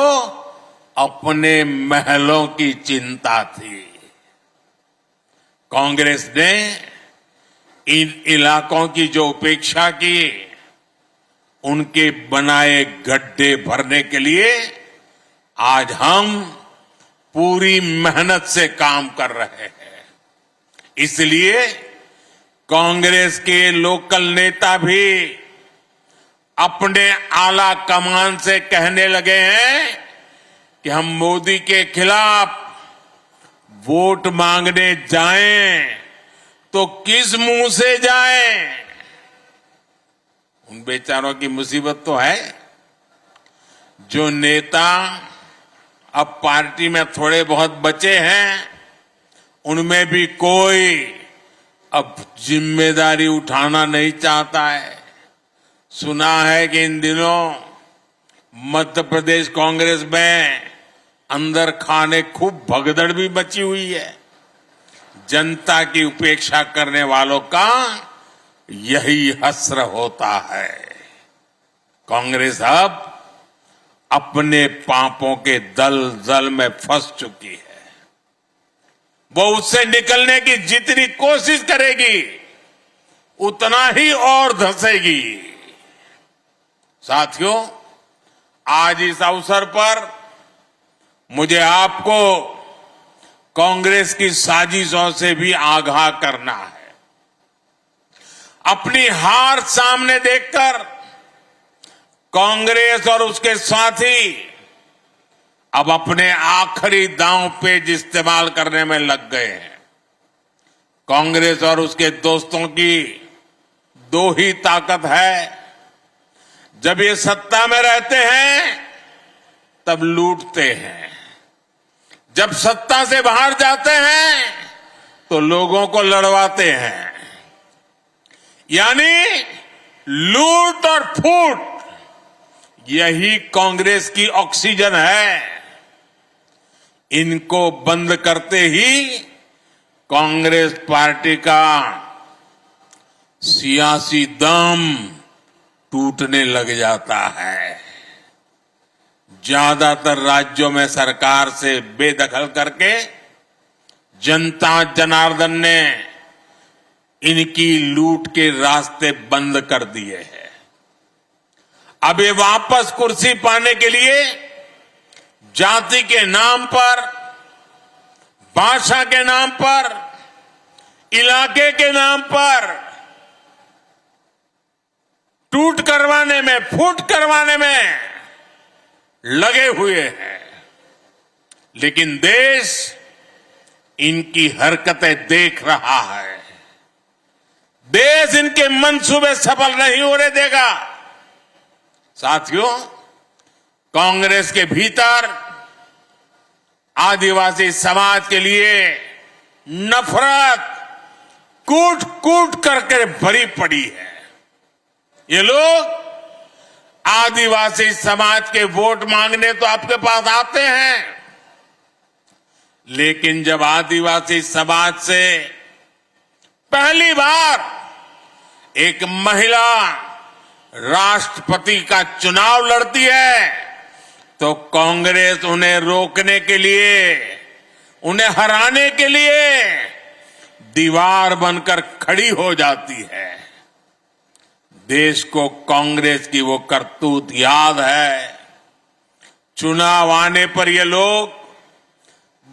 अपने महलों की चिंता थी। कांग्रेस ने इन इलाकों की जो उपेक्षा की, उनके बनाए गड्ढे भरने के लिए आज हम पूरी मेहनत से काम कर रहे हैं। इसलिए कांग्रेस के लोकल नेता भी अपने आला कमान से कहने लगे हैं कि हम मोदी के खिलाफ वोट मांगने जाएं तो किस मुंह से जाएं? उन बेचारों की मुसीबत तो है, जो नेता अब पार्टी में थोड़े बहुत बचे हैं, उनमें भी कोई अब जिम्मेदारी उठाना नहीं चाहता है। सुना है कि इन दिनों मध्य प्रदेश कांग्रेस में अंदर खाने खूब भगदड़ भी मची हुई है। जनता की उपेक्षा करने वालों का यही हश्र होता है। कांग्रेस अब अपने पापों के दलदल में फंस चुकी है। वो उससे निकलने की जितनी कोशिश करेगी, उतना ही और धंसेगी। साथियों, आज इस अवसर पर मुझे आपको कांग्रेस की साजिशों से भी आगाह करना है। अपनी हार सामने देखकर कांग्रेस और उसके साथी अब अपने आखिरी दांव पेच इस्तेमाल करने में लग गए हैं। कांग्रेस और उसके दोस्तों की दो ही ताकत है। जब ये सत्ता में रहते हैं तब लूटते हैं, जब सत्ता से बाहर जाते हैं तो लोगों को लड़वाते हैं। यानी लूट और फूट, यही कांग्रेस की ऑक्सीजन है। इनको बंद करते ही कांग्रेस पार्टी का सियासी दम टूटने लग जाता है। ज्यादातर राज्यों में सरकार से बेदखल करके जनता जनार्दन ने इनकी लूट के रास्ते बंद कर दिए हैं। अब ये वापस कुर्सी पाने के लिए जाति के नाम पर, भाषा के नाम पर, इलाके के नाम पर टूट करवाने में, फूट करवाने में लगे हुए हैं। लेकिन देश इनकी हरकतें देख रहा है। देश इनके मंसूबे सफल नहीं होने देगा। साथियों, कांग्रेस के भीतर आदिवासी समाज के लिए नफरत कूट कूट करके भरी पड़ी है। ये लोग आदिवासी समाज के वोट मांगने तो आपके पास आते हैं, लेकिन जब आदिवासी समाज से पहली बार एक महिला राष्ट्रपति का चुनाव लड़ती है तो कांग्रेस उन्हें रोकने के लिए, उन्हें हराने के लिए दीवार बनकर खड़ी हो जाती है। देश को कांग्रेस की वो करतूत याद है। चुनाव आने पर ये लोग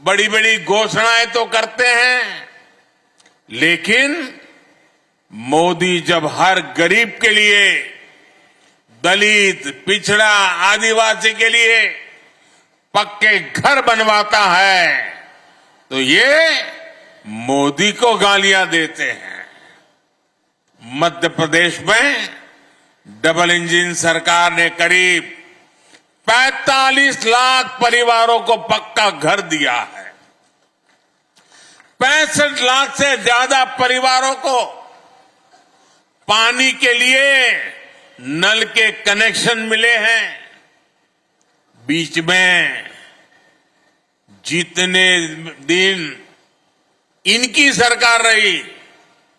बड़ी बड़ी घोषणाएं तो करते हैं, लेकिन मोदी जब हर गरीब के लिए, दलित, पिछड़ा, आदिवासी के लिए पक्के घर बनवाता है तो ये मोदी को गालियां देते हैं। मध्य प्रदेश में डबल इंजन सरकार ने करीब 45 लाख परिवारों को पक्का घर दिया है। 65 लाख से ज्यादा परिवारों को पानी के लिए नल के कनेक्शन मिले हैं। बीच में जितने दिन इनकी सरकार रही,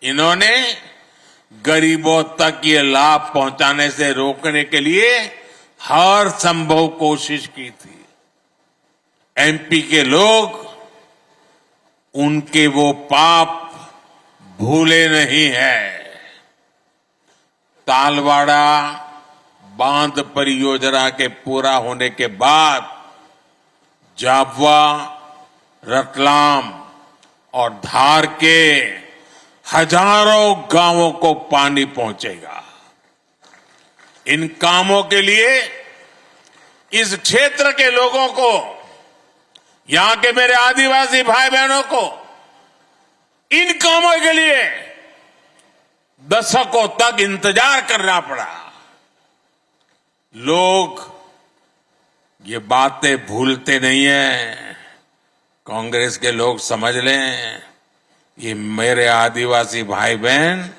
इन्होंने गरीबों तक ये लाभ पहुंचाने से रोकने के लिए हर संभव कोशिश की थी। एमपी के लोग उनके वो पाप भूले नहीं है। तालवाड़ा बांध परियोजना के पूरा होने के बाद झाबुआ, रतलाम और धार के हजारों गांवों को पानी पहुंचेगा। इन कामों के लिए इस क्षेत्र के लोगों को, यहां के मेरे आदिवासी भाई बहनों को इन कामों के लिए दशकों तक इंतजार करना पड़ा। लोग ये बातें भूलते नहीं हैं। कांग्रेस के लोग समझ लें, ये मेरे आदिवासी भाई बहन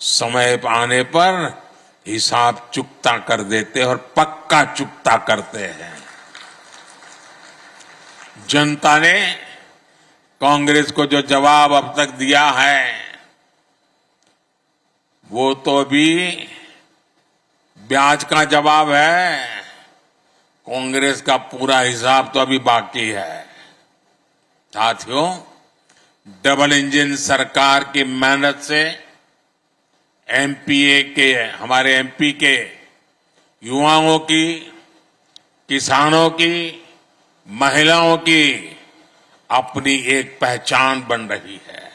समय आने पर हिसाब चुकता कर देते और पक्का चुकता करते हैं। जनता ने कांग्रेस को जो जवाब अब तक दिया है, वो तो अभी ब्याज का जवाब है। कांग्रेस का पूरा हिसाब तो अभी बाकी है। साथियों, डबल इंजन सरकार की मेहनत से एमपीए के, हमारे एमपी के युवाओं की, किसानों की, महिलाओं की अपनी एक पहचान बन रही है।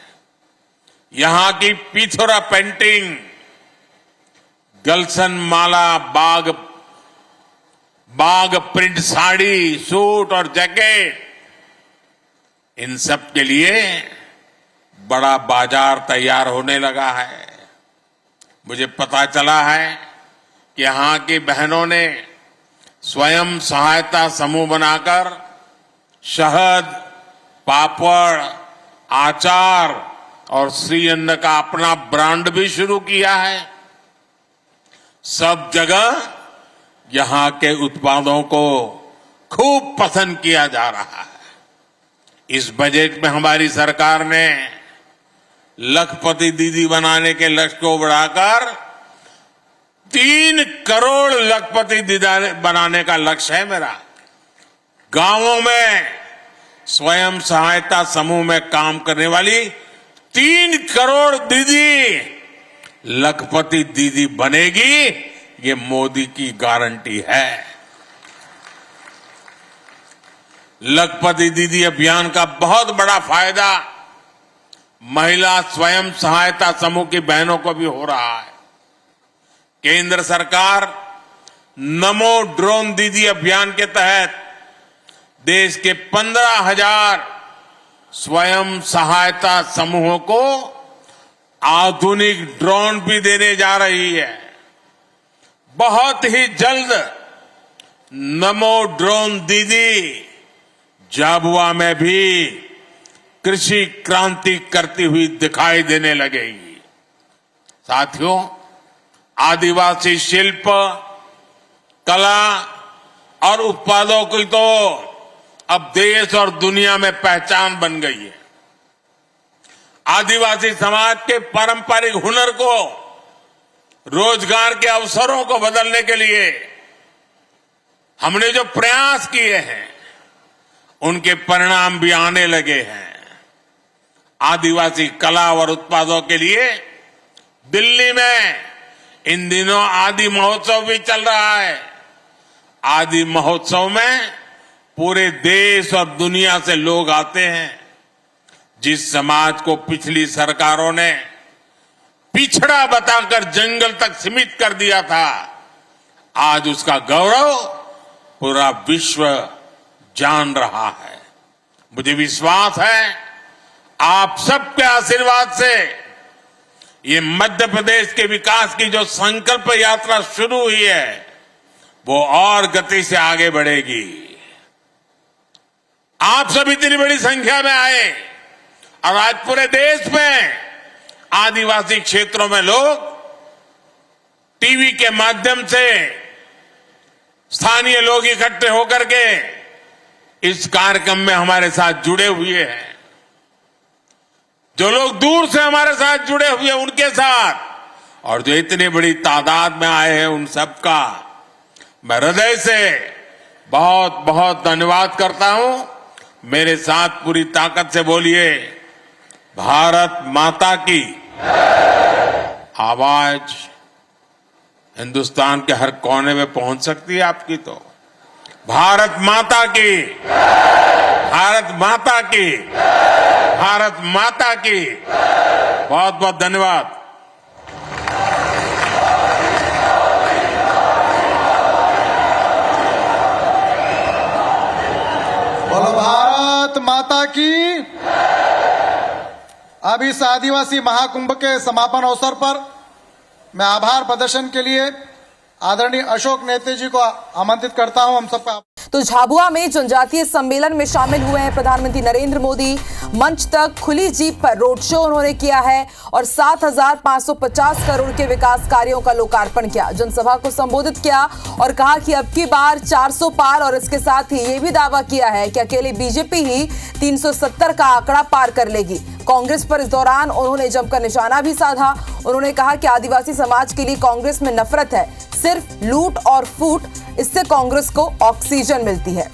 यहां की पिथौरा पेंटिंग, गलसन माला, बाग प्रिंट साड़ी, सूट और जैकेट, इन सब के लिए बड़ा बाजार तैयार होने लगा है। मुझे पता चला है कि यहां की बहनों ने स्वयं सहायता समूह बनाकर शहद, पापड़, आचार और श्री अन्न का अपना ब्रांड भी शुरू किया है। सब जगह यहां के उत्पादों को खूब पसंद किया जा रहा है। इस बजट में हमारी सरकार ने लखपति दीदी बनाने के लक्ष्य को बढ़ाकर 3 करोड़ लखपति दीदी बनाने का लक्ष्य है मेरा। गांवों में स्वयं सहायता समूह में काम करने वाली 3 करोड़ दीदी लखपति दीदी बनेगी, ये मोदी की गारंटी है। लखपति दीदी अभियान का बहुत बड़ा फायदा महिला स्वयं सहायता समूह की बहनों को भी हो रहा है। केंद्र सरकार नमो ड्रोन दीदी अभियान के तहत देश के 15,000 स्वयं सहायता समूहों को आधुनिक ड्रोन भी देने जा रही है। बहुत ही जल्द नमो ड्रोन दीदी झाबुआ में भी कृषि क्रांति करती हुई दिखाई देने लगेगी। साथियों, आदिवासी शिल्प, कला और उत्पादों की तो अब देश और दुनिया में पहचान बन गई है। आदिवासी समाज के पारंपरिक हुनर को रोजगार के अवसरों को बदलने के लिए हमने जो प्रयास किए हैं, उनके परिणाम भी आने लगे हैं। आदिवासी कला और उत्पादों के लिए दिल्ली में इन दिनों आदि महोत्सव भी चल रहा है। आदि महोत्सव में पूरे देश और दुनिया से लोग आते हैं। जिस समाज को पिछली सरकारों ने पिछड़ा बताकर जंगल तक सीमित कर दिया था, आज उसका गौरव पूरा विश्व जान रहा है। मुझे विश्वास है आप सबके आशीर्वाद से ये मध्य प्रदेश के विकास की जो संकल्प यात्रा शुरू हुई है वो और गति से आगे बढ़ेगी। आप सब इतनी बड़ी संख्या में आए और आज पूरे देश में आदिवासी क्षेत्रों में लोग टीवी के माध्यम से स्थानीय लोग इकट्ठे होकर के इस कार्यक्रम में हमारे साथ जुड़े हुए हैं। जो लोग दूर से हमारे साथ जुड़े हुए हैं उनके साथ और जो इतनी बड़ी तादाद में आए हैं उन सबका मैं हृदय से बहुत बहुत धन्यवाद करता हूं। मेरे साथ पूरी ताकत से बोलिए, भारत माता की। आवाज हिंदुस्तान के हर कोने में पहुंच सकती है आपकी। तो भारत माता की, भारत माता की, भारत माता की। बहुत बहुत धन्यवाद। बोलो भारत माता की। अब इस आदिवासी महाकुंभ के समापन अवसर पर मैं आभार प्रदर्शन के लिए आदरणीय अशोक नेते जी को आमंत्रित करता हूं। हम सबका तो झाबुआ में जनजातीय सम्मेलन में शामिल हुए हैं प्रधानमंत्री नरेंद्र मोदी। मंच तक खुली जीप पर रोड शो उन्होंने किया है और 7,550 करोड़ के विकास कार्यों का लोकार्पण किया। जनसभा को संबोधित किया और कहा कि अब की बार 400 पार और इसके साथ ही ये भी दावा किया है कि अकेले बीजेपी ही 370 का आंकड़ा पार कर लेगी। कांग्रेस पर इस दौरान उन्होंने जमकर निशाना भी साधा। उन्होंने कहा कि आदिवासी समाज के लिए कांग्रेस में नफरत है, सिर्फ लूट और फूट, इससे कांग्रेस को ऑक्सीजन मिलती है।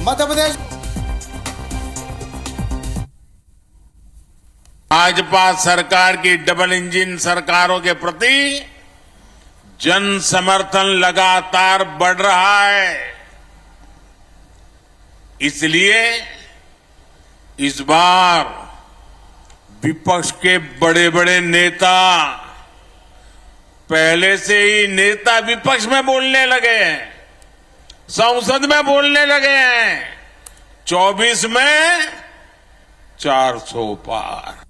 मध्य प्रदेश भाजपा सरकार की डबल इंजन सरकारों के प्रति जन समर्थन लगातार बढ़ रहा है। इसलिए इस बार विपक्ष के बड़े बड़े नेता पहले से ही नेता विपक्ष में बोलने लगे हैं, संसद में बोलने लगे हैं 24 में 400 पार।